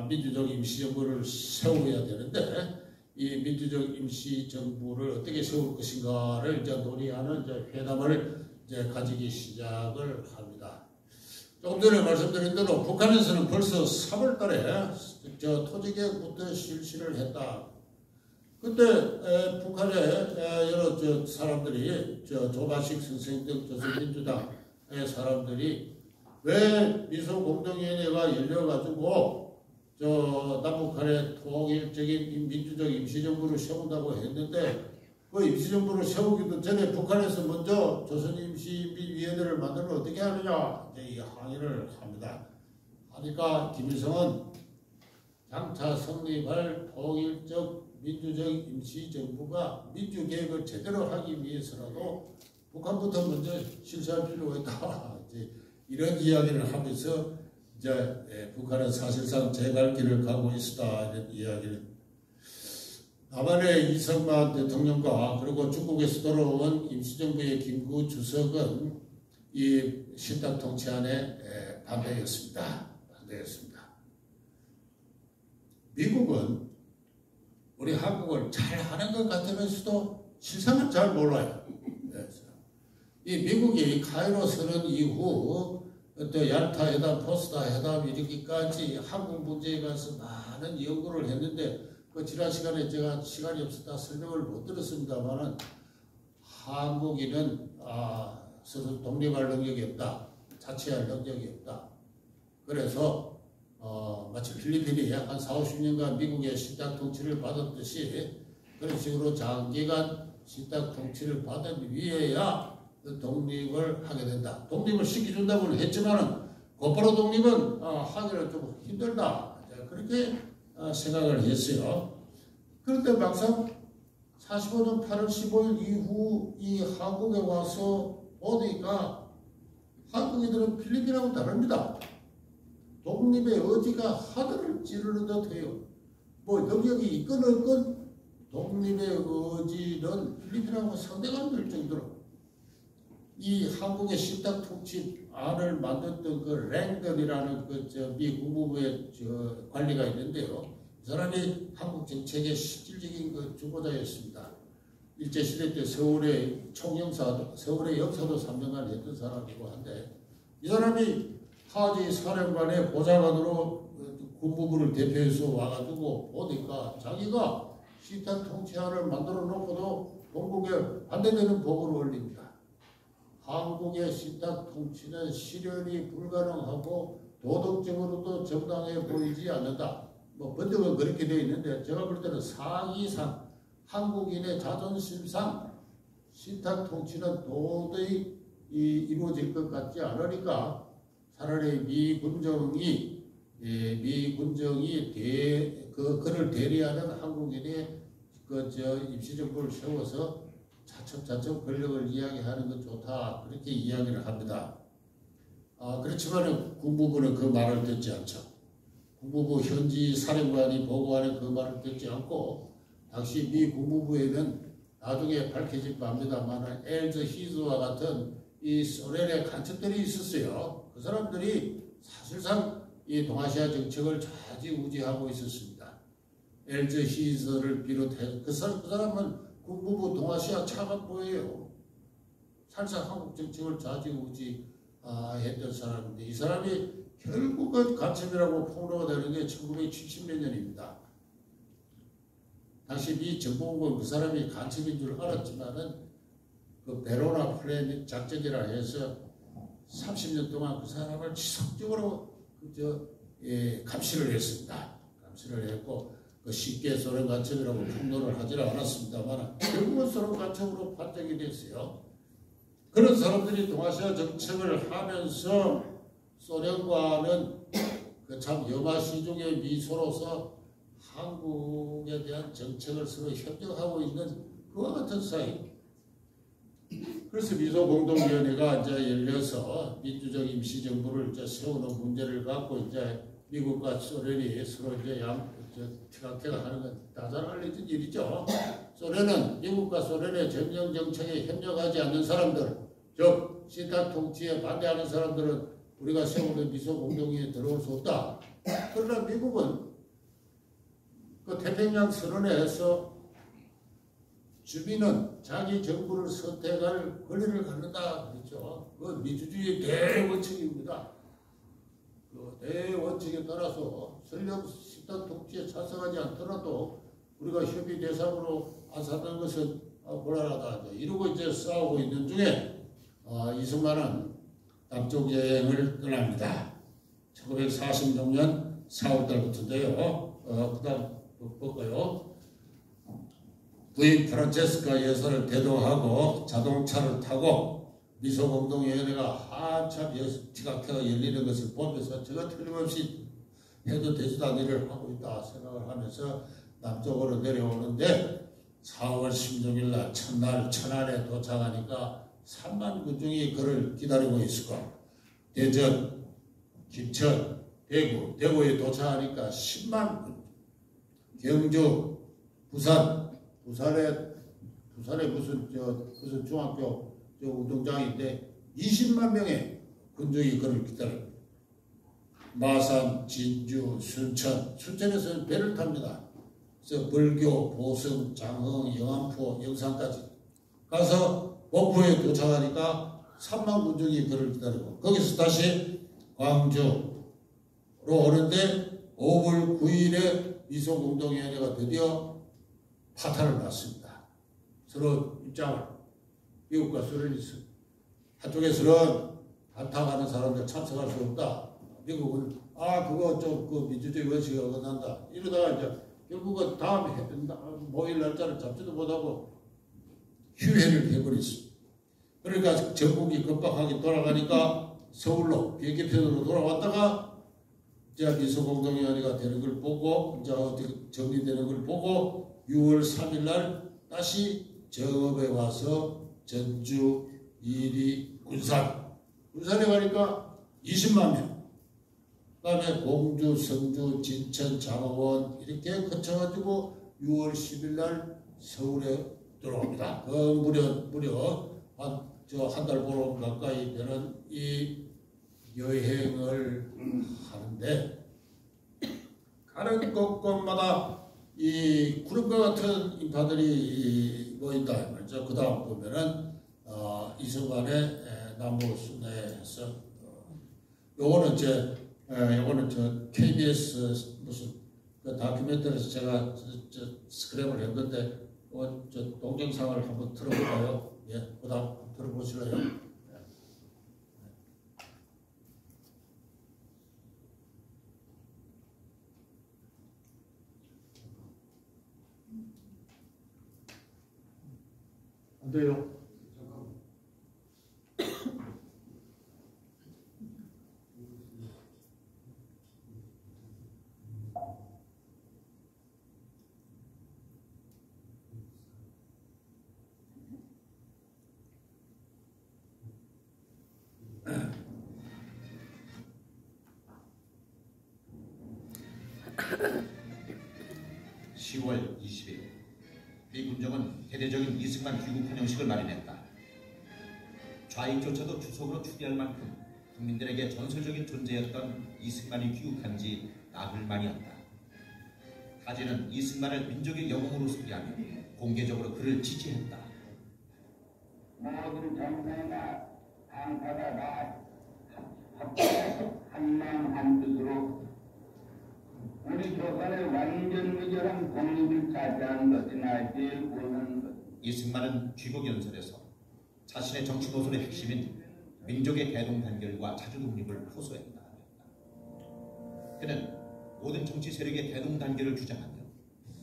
민주적 임시정부를 세워야 되는데 이 민주적 임시정부를 어떻게 세울 것인가를 이제 논의하는 회담을 이제 가지기 시작을 합니다. 조금 전에 말씀드린 대로 북한에서는 벌써 3월달에 토지개혁부터 실시를 했다. 그때 북한의 여러 사람들이 조바식 선생 등 조선민주당의 사람들이 왜 미소공동위원회가 열려가지고 남북한의 통일적인 민주적 임시정부를 세운다고 했는데 그 임시정부를 세우기도 전에 북한에서 먼저 조선임시위원회를 만들면 어떻게 하느냐 이 항의를 합니다. 하니까 김일성은 장차 성립할 통일적 민주적 임시정부가 민주개혁을 제대로 하기 위해서라도 북한부터 먼저 실시할 필요가 있다. 이런 이야기를 하면서 이제 북한은 사실상 제 갈 길을 가고 있다 이런 이야기를 남한의 이승만 대통령과 그리고 중국에서 돌아온 임시정부의 김구 주석은 이 신탁 통치안에 반대였습니다. 미국은 우리 한국을 잘 하는 것 같으면서도 실상은 잘 몰라요. 이 미국이 카이로 선언 이후 또 얄타 회담, 포스다 회담 이르기까지 한국 문제에 관해서 많은 연구를 했는데 그 지난 시간에 제가 시간이 없었다 설명을 못 들었습니다만은 한국인은 스스로 독립할 능력이 없다, 자치할 능력이 없다. 그래서 마치 필리핀이 한 40-50년간 미국의 신탁 통치를 받았듯이 그런 식으로 장기간 신탁 통치를 받은 위에야 독립을 하게 된다. 독립을 시켜준다고는 했지만은 곧바로 독립은 하기는 좀 힘들다. 그렇게 생각을 했어요. 그런데 막상 45년 8월 15일 이후 이 한국에 와서 보니까 한국인들은 필리핀하고 다릅니다. 독립의 의지가 하늘을 찌르는 듯해요. 뭐 능력이 있건 없건 독립의 의지는 필리핀하고 상대가 될 정도로 이 한국의 신탁 통치안을 만들었던 그 랭던이라는 미 국무부의 관리가 있는데요. 이 사람이 한국 정책의 실질적인 그 주도자였습니다. 일제시대 때 서울의 총영사도, 서울의 역사도 3년간 했던 사람이고 한데, 이 사람이 하지 사령관의 보좌관으로 군부부를 대표해서 와가지고 보니까 자기가 신탁 통치안을 만들어 놓고도 본국에 반대되는 보고를 올립니다. 한국의 신탁 통치는 실현이 불가능하고 도덕적으로도 정당해 보이지 않는다. 뭐 번역은 그렇게 되어 있는데 제가 볼 때는 사기상 한국인의 자존심상 신탁 통치는 도저히 이루어질 것 같지 않으니까 차라리 미 군정이 그를 대리하는 한국인이 임시정부를 세워서 차츰차츰 권력을 이야기하는 건 좋다. 그렇게 이야기를 합니다. 그렇지만 국무부는 그 말을 듣지 않죠. 국무부 현지 사령관이 보고하는 그 말을 듣지 않고 당시 미 국무부에는 나중에 밝혀질 겁니다만 엘즈 히즈와 같은 이 소련의 간첩들이 있었어요. 그 사람들이 사실상 이 동아시아 정책을 좌지우지하고 있었습니다. 엘즈 히즈를 비롯해 그 사람은 국무부 동아시아 차관보예요. 살짝 한국 정책을 좌지우지 했던 사람인데 이 사람이 결국은 간첩이라고 폭로가 되는 게 1970몇 년입니다. 당시 미 정보국은 그 사람이 간첩인 줄 알았지만은 그 베로나 플랜 작전이라 해서 30년 동안 그 사람을 지속적으로 감시를 했습니다. 감시를 했고 쉽게 소련 간첩이라고 폭로를 하지는 않았습니다만 결국은 소련 간첩으로 판정이 됐어요. 그런 사람들이 동아시아 정책을 하면서 소련과는 그 참 여마시중의 미소로서 한국에 대한 정책을 서로 협력하고 있는 그와 같은 사이. 그래서 미소공동위원회가 이제 열려서 민주적 임시정부를 이제 세우는 문제를 갖고 이제 미국과 소련이 서로 이제 티격태격 하는 건 다 잘 알려진 일이죠. 소련은 미국과 소련의 점령 정책에 협력하지 않는 사람들, 즉 신탁 통치에 반대하는 사람들은 우리가 세우는 미소공동위에 들어올 수 없다. 그러나 미국은 그 태평양 선언에서 주민은 자기 정부를 선택할 권리를 갖는다 그랬죠. 그 민주주의의 대원칙입니다. 그 대원칙에 따라서 설령 신탁 통치에 찬성하지 않더라도 우리가 협의 대상으로 안 산다는 것은 곤란하다. 이러고 이제 싸우고 있는 중에 이승만은 남쪽 여행을 떠납니다. 1946년 4월달부터인데요. 그 다음 볼까요? 부인 프란체스카 여사를 대동하고 자동차를 타고 미소공동위원회가 한참 티격태격 열리는 것을 보면서 제가 틀림없이 해도 되지도 않은 일을 하고 있다 생각을 하면서 남쪽으로 내려오는데 4월 16일 날 첫날 천안에 도착하니까 3만 군중이 그를 기다리고 있었고 대전, 김천, 대구, 대구에 도착하니까 10만 군, 경주, 부산에 무슨 중학교 운동장인데 20만 명의 군중이 그를 기다립니다. 마산, 진주, 순천에서는 배를 탑니다. 그래서 벌교, 보성, 장흥, 영암포, 영산까지 가서 목포에 도착하니까 3만 군중이 그를 기다리고 거기서 다시 광주로 오는데 5월 9일에 미소공동위원회가 드디어 파탄을 났습니다. 서로 입장을 미국과 소련이 있습니다. 한쪽에서는 반탁하는 사람들 참석할 수 없다. 미국은 그거 좀 그 민주주의 원칙에 어긋난다. 이러다가 이제 결국은 다음 모일 날짜를 잡지도 못하고 휴회를 해버렸습니다. 그러니까 전국이 급박하게 돌아가니까 서울로 비행기편으로 돌아왔다가 이제 미소공동위원회가 되는 걸 보고 이제 어떻게 정리되는 걸 보고 6월 3일 날 다시 정읍에 와서 전주, 이리, 군산에 가니까 20만 명. 그 다음에 공주, 성주, 진천, 장어원 이렇게 거쳐가지고 6월 10일 날 서울에 들어옵니다. 그 무려 한 달 보름 가까이 되는 이 여행을 하는데 가는 곳곳마다 이 구름과 같은 인파들이 모인다 말이죠. 그 다음 보면은 이승만의 나무 순회에서 요거는 저 KBS 무슨 그 다큐멘터리에서 제가 스크랩을 했는데 저 동영상을 한번 들어볼까요? 예, 그 다음 들어보실래요? 안 돼요. (10월 20일) 미 군정은 대대적인 이승만 귀국 환영식을 마련했다. 좌익조차도 주석으로 추대할 만큼 국민들에게 전설적인 존재였던 이승만이 귀국한 지 나흘 만이었다. 타지는 이승만을 민족의 영웅으로 소개하며 공개적으로 그를 지지했다. 모든 정당과 당사가 다 합쳐서 한마음 한뜻으로 우리 조선의 완전무결한 독립을 차지하는 것이나 제일 원하는 것. 이승만은 귀국 연설에서 자신의 정치 노선의 핵심인 민족의 대동 단결과 자주 독립을 호소했다. 그는 모든 정치 세력의 대동 단결을 주장하며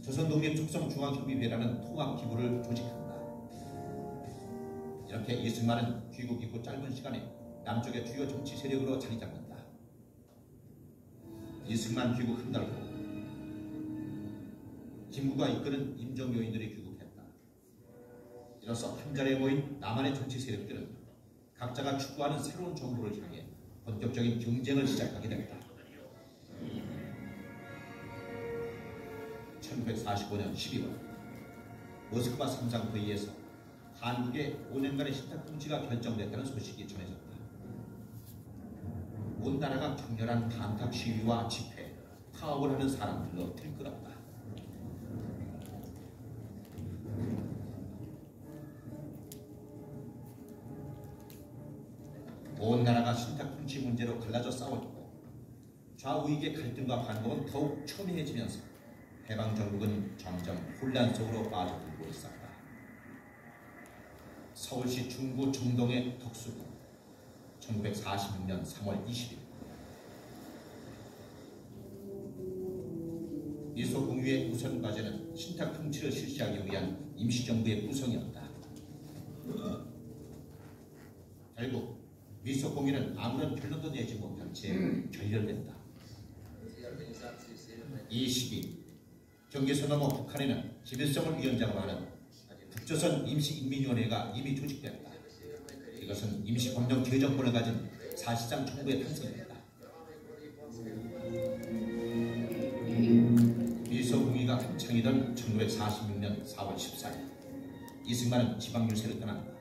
조선 독립 촉성 중앙협의회라는 통합 기구를 조직한다. 이렇게 이승만은 귀국 이후 짧은 시간에 남쪽의 주요 정치 세력으로 자리 잡는다. 이승만 귀국 한 달 후 김구가 이끄는 임정요인들이 귀국했다. 이로써 한자리에 모인 남한의 정치 세력들은 각자가 추구하는 새로운 정부를 향해 본격적인 경쟁을 시작하게 됐다. 1945년 12월 모스크바 삼상회의에서 한국의 5년간의 신탁 통치가 결정됐다는 소식이 전해졌다. 온 나라가 격렬한 반탁 시위와 집회, 파업을 하는 사람들로 들끓었다. 온 나라가 신탁 통치 문제로 갈라져 싸웠고 좌우익의 갈등과 반목은 더욱 첨예해지면서 해방정국은 점점 혼란 속으로 빠져들고 있었다. 서울시 중구 정동의 덕수궁 1946년 3월 20일 미소공유의 우선 과제는 신탁 통치를 실시하기 위한 임시정부의 구성이었다. 결국 미소공유는 아무런 결론도 내지 못한 채 결렬됐다. 이 시기 경계선 넘어 북한에는 김일성을 위원장으로 하는 북조선 임시인민위원회가 이미 조직됐다. 이것은 임시법령 개정권을 가진 사실상 정부의 탄생이었다. 미소공유가 한창이던 1946년 4월 14일 이승만은 지방 유세를 떠난다.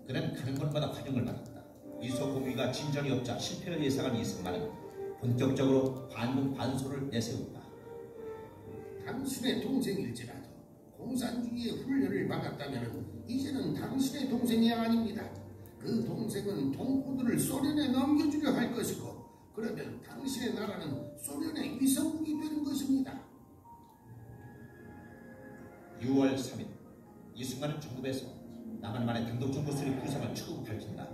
그는 가는 곳마다 환영을 받았다. 미소공유가 진전이 없자 실패를 예상한 이승만은 본격적으로 반공 반소를 내세운다. 당신의 동생일지라도 공산주의의 훈련을 받았다면 이제는 당신의 동생이 아닙니다. 그 동생은 동포들을 소련에 넘겨주려 할 것이고 그러면 당신의 나라는 소련의 위성국이 되는 것입니다. 6월 3일 이승만은 정부에서 남한만의 단독정부 수립 구상을 처음 밝힌다.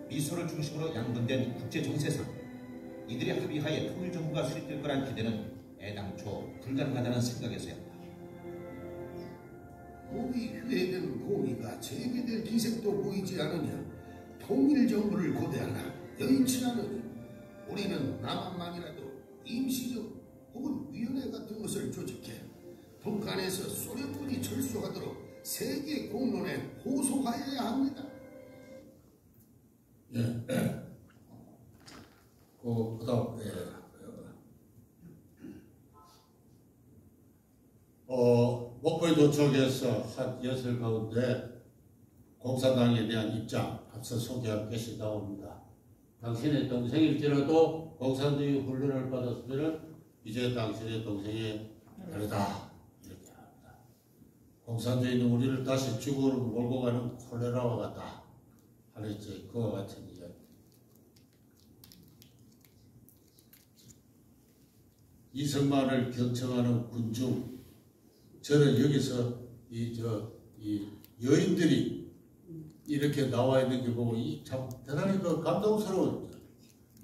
미소를 중심으로 양분된 국제정세상 이들의 합의하에 통일정부가 수립될 거란 기대는 애당초 불가능하다는 생각에서였다. 고위 휴회된 고위가 재개될 기색도 보이지 않으냐. 통일정부를 고대하나 여의치 않으니 우리는 남한만이라도 임시적 혹은 위원회 같은 것을 조직해 북한에서 소련군이 철수하도록 세계 공론에 호소하여야 합니다. 예. 그다음 목포에 도착해서 한 여설 가운데 공산당에 대한 입장 앞서 소개한 것이 나옵니다. 당신의 동생일지라도 공산주의 훈련을 받았으면 이제 당신의 동생이 다르다 이렇게 합니다. 공산주의는 우리를 다시 죽음으로 몰고 가는 콜레라와 같다 하는 이제 그와 같은 이야기. 이승만을 경청하는 군중, 저는 여기서 이 여인들이 이렇게 나와 있는 게 보고 참 대단히 감동스러운.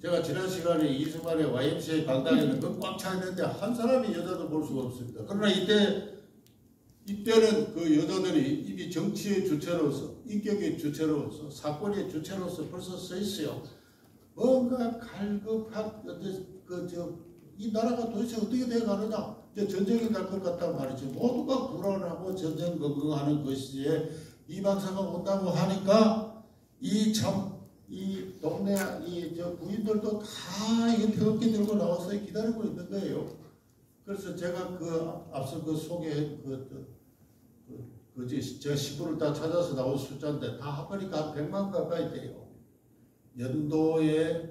제가 지난 시간에 이승만의 YMCA 강당에는 꽉 차 있는데 한 사람이 여자도 볼 수가 없습니다. 그러나 이때는 그 여자들이 이미 정치의 주체로서, 인격의 주체로서, 사건의 주체로서 벌써 서 있어요. 뭔가 갈급한 이 나라가 도대체 어떻게 돼가느냐. 이제 전쟁이 날 것 같단 말이죠. 모두가 불안하고 전전긍긍하는 것이지에 이 박사가 온다고 하니까 이 동네 부인들도 다 이게 태극기 들고 나와서 기다리고 있는 거예요. 그래서 제가 앞서 소개한 제가 시부를 다 찾아서 나온 숫자인데 다 합하니까 한 100만 가까이 돼요. 연도에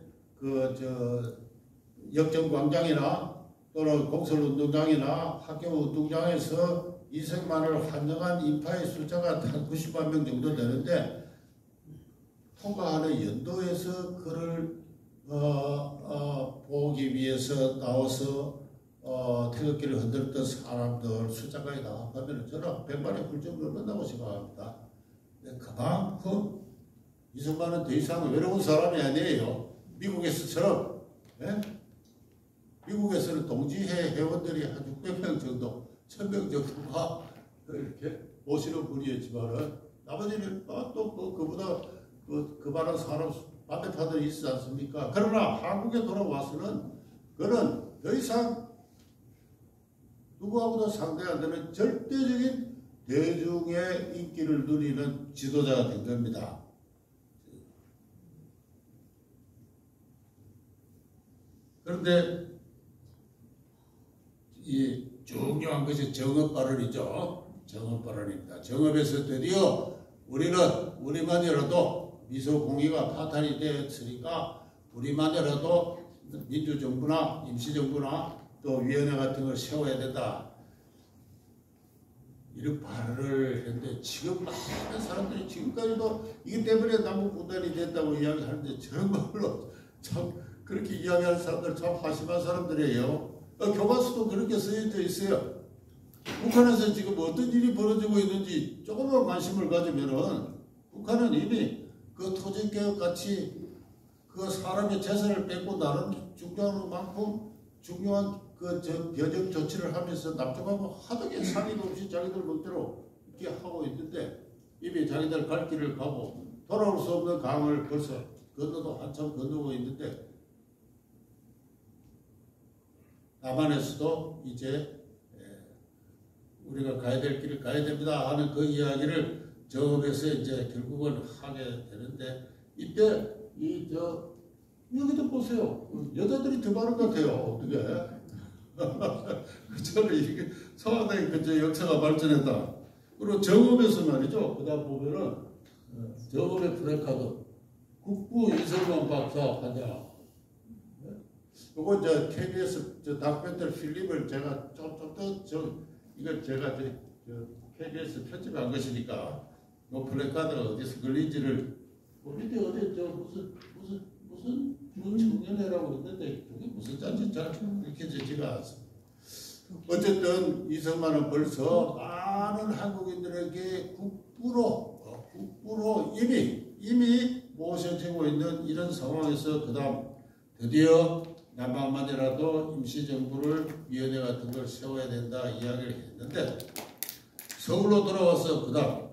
역전광장이나 또는 공설운동장이나 학교운동장에서 이승만을 환영한 인파의 숫자가 한 90만 명 정도 되는데 통과하는 연도에서 그를 보기 위해서 나와서 태극기를 흔들었던 사람들 숫자까지 다 하면 저는 100만이 훌쩍 넘는다고 생각합니다. 그만큼 이승만은 더 이상 외로운 사람이 아니에요. 미국에서처럼 미국에서는 동지회 회원들이 한 600명 정도, 1000명 정도가 이렇게 모시는 분이었지만은 나머지는 또 그보다 그 많은 사람 반대파들이 있지 않습니까? 그러나 한국에 돌아와서는 그는 더 이상 누구하고도 상대 안 되는 절대적인 대중의 인기를 누리는 지도자가 된 겁니다. 그런데 이 중요한 것이 정업 발언이죠. 정업 발언입니다. 정업에서 드디어 우리만이라도 미소공의가 파탄이 되었으니까 우리만이라도 민주정부나 임시정부나 또 위원회 같은 걸 세워야 된다. 이런 발언을 했는데 지금 많은 사람들이 지금까지도 이것 때문에 남북분단이 됐다고 이야기하는데 정말로 참 그렇게 이야기하는 사람들 참 한심한 사람들이에요. 교과서도 그렇게 쓰여져 있어요. 북한에서 지금 어떤 일이 벌어지고 있는지 조금만 관심을 가지면은 북한은 이미 그 토지개혁 같이 그 사람의 재산을 뺏고 나는 중요한 변적 조치를 하면서 남쪽하고 하등의 상의도 없이 자기들 멋대로 이렇게 하고 있는데 이미 자기들 갈 길을 가고 돌아올 수 없는 강을 벌써 건너도 한참 건너고 있는데 남한에서도 이제 우리가 가야 될 길을 가야 됩니다 하는 그 이야기를 정업에서 이제 결국은 하게 되는데 이때 여기도 보세요. 여자들이 더 많은 것 같아요. 어떻게? 저는 이게 상당히 역사가 발전했다. 그리고 정업에서 말이죠. 그 다음 보면은 정업의 프레카드 국부 이승만 박사 환영. 요거 KBS 다큐멘터리 필름을 제가 이거 제가 KBS 편집한 것이니까 요 플래카드가 어디서 걸린지를 밑에 어디 무슨 청년회라고 있는데 그게 무슨 짠지 잘 읽혀지지가 않습니다. 어쨌든 이승만은 벌써 많은 한국인들에게 국부로 이미 모셔지고 있는 이런 상황에서 그 다음 드디어 남한만이라도 임시정부를 위원회 같은 걸 세워야 된다 이야기를 했는데 서울로 돌아와서 그 다음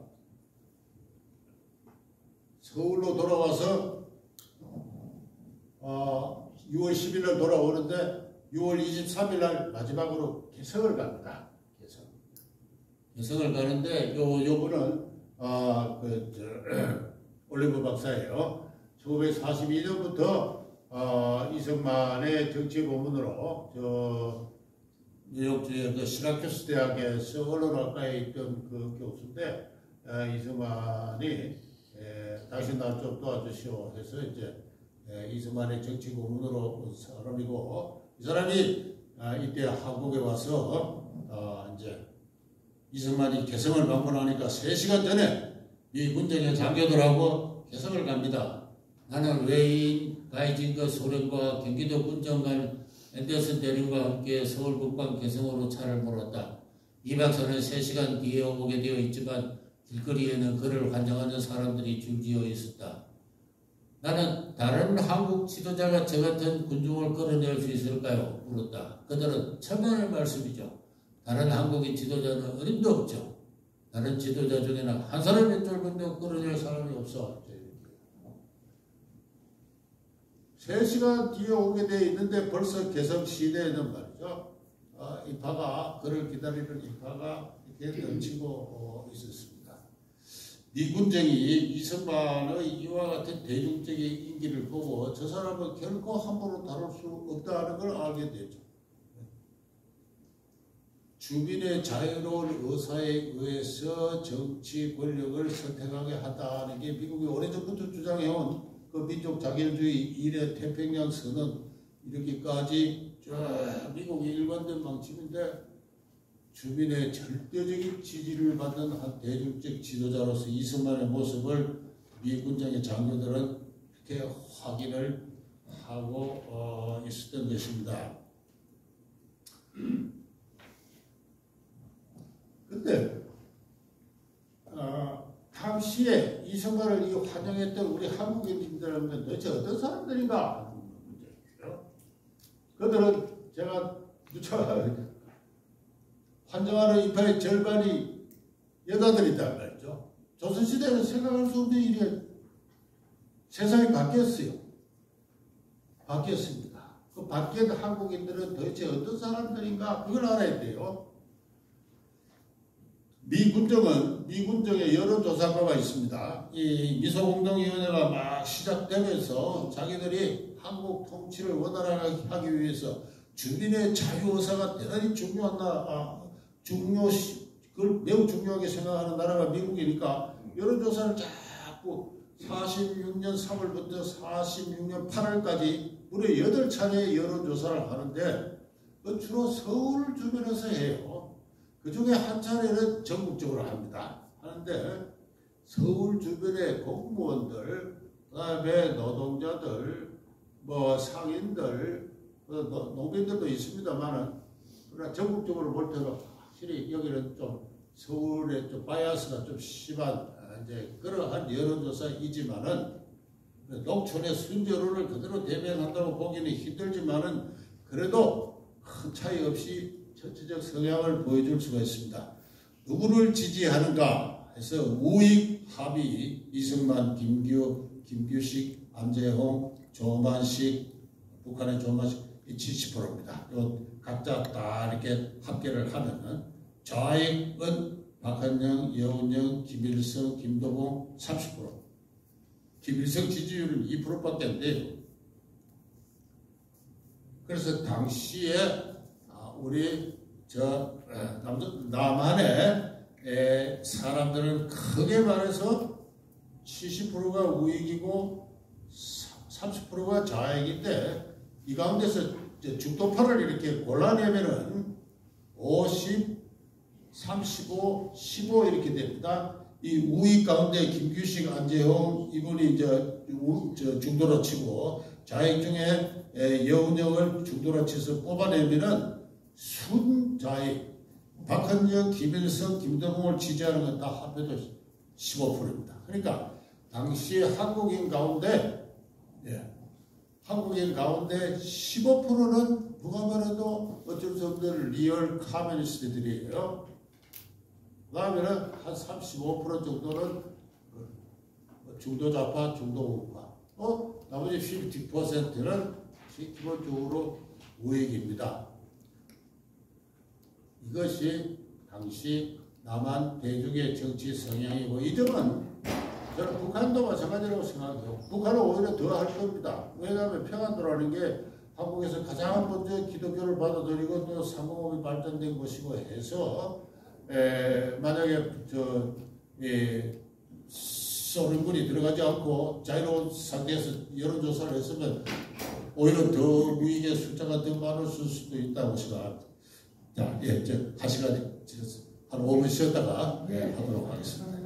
서울로 돌아와서 6월 10일 날 돌아오는데 6월 23일 날 마지막으로 개성을 갑니다. 개성을 가는데 요분은 올리브 박사예요. 1942년부터 이승만의 정치 고문으로 뉴욕주의 그 시라큐스 대학에서 언론학과에 있던 그 교수인데 이승만이 당신 나 좀 도와주시오 해서 이제 이승만의 정치 고문으로 온 사람이고 이 사람이 이때 한국에 와서 이제 이승만이 개성을 방문하니까 3시간 전에 미 군정의 장교들하고 개성을 갑니다. 나는 외인 가해진 그 소련과 경기도 군정 간 앤더슨 대령과 함께 서울 북방 개성으로 차를 몰았다. 이 박사는 3시간 뒤에 오게 되어 있지만 길거리에는 그를 환영하는 사람들이 줄지어 있었다. 나는 다른 한국 지도자가 저 같은 군중을 끌어낼 수 있을까요? 물었다. 그들은 천만의 말씀이죠. 다른 한국인 지도자는 어림도 없죠. 다른 지도자 중에는 한 사람의 쫄분도 끌어낼 사람이 없어. 3시간 뒤에 오게 되어 있는데 벌써 개성 시내에는 말이죠. 인파가 그를 기다리는 인파가 이렇게 넘치고 있었습니다. 미 군정이 이승만의 이와 같은 대중적인 인기를 보고 저 사람은 결코 함부로 다룰 수 없다는 걸 알게 되죠. 주민의 자유로운 의사에 의해서 정치 권력을 선택하게 한다는 게 미국이 오래전부터 주장해온 그 민족 자결주의 이래 태평양 선언 이렇게까지 쭉 미국이 일관된 방침인데 주민의 절대적인 지지를 받는 한 대중적 지도자로서 이승만의 모습을 미 군정의 장교들은 이렇게 확인을 하고 있었던 것입니다. 근데 당시에 이승만을 환영했던 우리 한국인들은 도대체 어떤 사람들인가 하는 문제죠. 그들은 제가 무척 환영하는 인파의 절반이 여자들이란 말이죠. 조선시대는 생각할 수 없는 일이 세상이 바뀌었어요. 바뀌었습니다. 그 바뀐 한국인들은 도대체 어떤 사람들인가 그걸 알아야 돼요. 미 군정의 여론조사과가 있습니다. 이 미소공동위원회가 막 시작되면서 자기들이 한국 통치를 원활하게 하기 위해서 주민의 자유의사가 대단히 그걸 매우 중요하게 생각하는 나라가 미국이니까 여론조사를 자꾸 46년 3월부터 46년 8월까지 무려 8차례 여론조사를 하는데 그 주로 서울 주변에서 해요. 그 중에 한 차례는 전국적으로 합니다. 하는데 서울 주변의 공무원들, 그 다음에 노동자들, 상인들, 농민들도 있습니다만은 그러나 전국적으로 볼 때는 확실히 여기는 좀 서울의 좀 바이아스가 좀 심한 이제 그러한 여론조사이지만은 농촌의 순여론을 그대로 대변한다고 보기는 힘들지만은 그래도 큰 차이 없이 전체적 성향을 보여줄 수가 있습니다. 누구를 지지하는가 해서 우익 합의 이승만, 김규식, 안재홍, 조만식, 북한의 조만식 70%입니다. 각자 다 이렇게 합계를 하면은 좌익은 박한영, 여운영, 김일성, 김도봉 30%. 김일성 지지율은 2%밖에 안 돼요. 그래서 당시에 우리 남한의 사람들은 크게 말해서 70%가 우익이고 30%가 좌익인데 이 가운데서 중도파를 이렇게 골라내면은 50, 35, 15 이렇게 됩니다. 이 우익 가운데 김규식, 안재홍 이분이 중도로 치고 좌익 중에 여운영을 중도로 쳐서 뽑아내면은 순좌익 박헌영, 김일성, 김대봉을 지지하는 건 다 합해도 15%입니다. 그러니까 당시 한국인 가운데 15%는 누가 말해도 어쩔 수 없는 리얼 카메니스트들이에요. 그 다음에는 한 35% 정도는 중도좌파, 중도우파. 나머지 50%는 기본적으로 우익입니다. 이것이 당시 남한 대중의 정치 성향이고 이 점은 저는 북한도 마찬가지라고 생각해요. 북한은 오히려 더 할 겁니다. 왜냐하면 평안도라는 게 한국에서 가장 먼저 기독교를 받아들이고 또 상공업이 발전된 곳이고 해서 만약에 소련군이 들어가지 않고 자유로운 상태에서 여론조사를 했으면 오히려 더 무익의 숫자가 더 많았을 수도 있다고 생각합니다. 자, 한 시간이 지났습니다. 한 5분 쉬었다가 하도록 하겠습니다.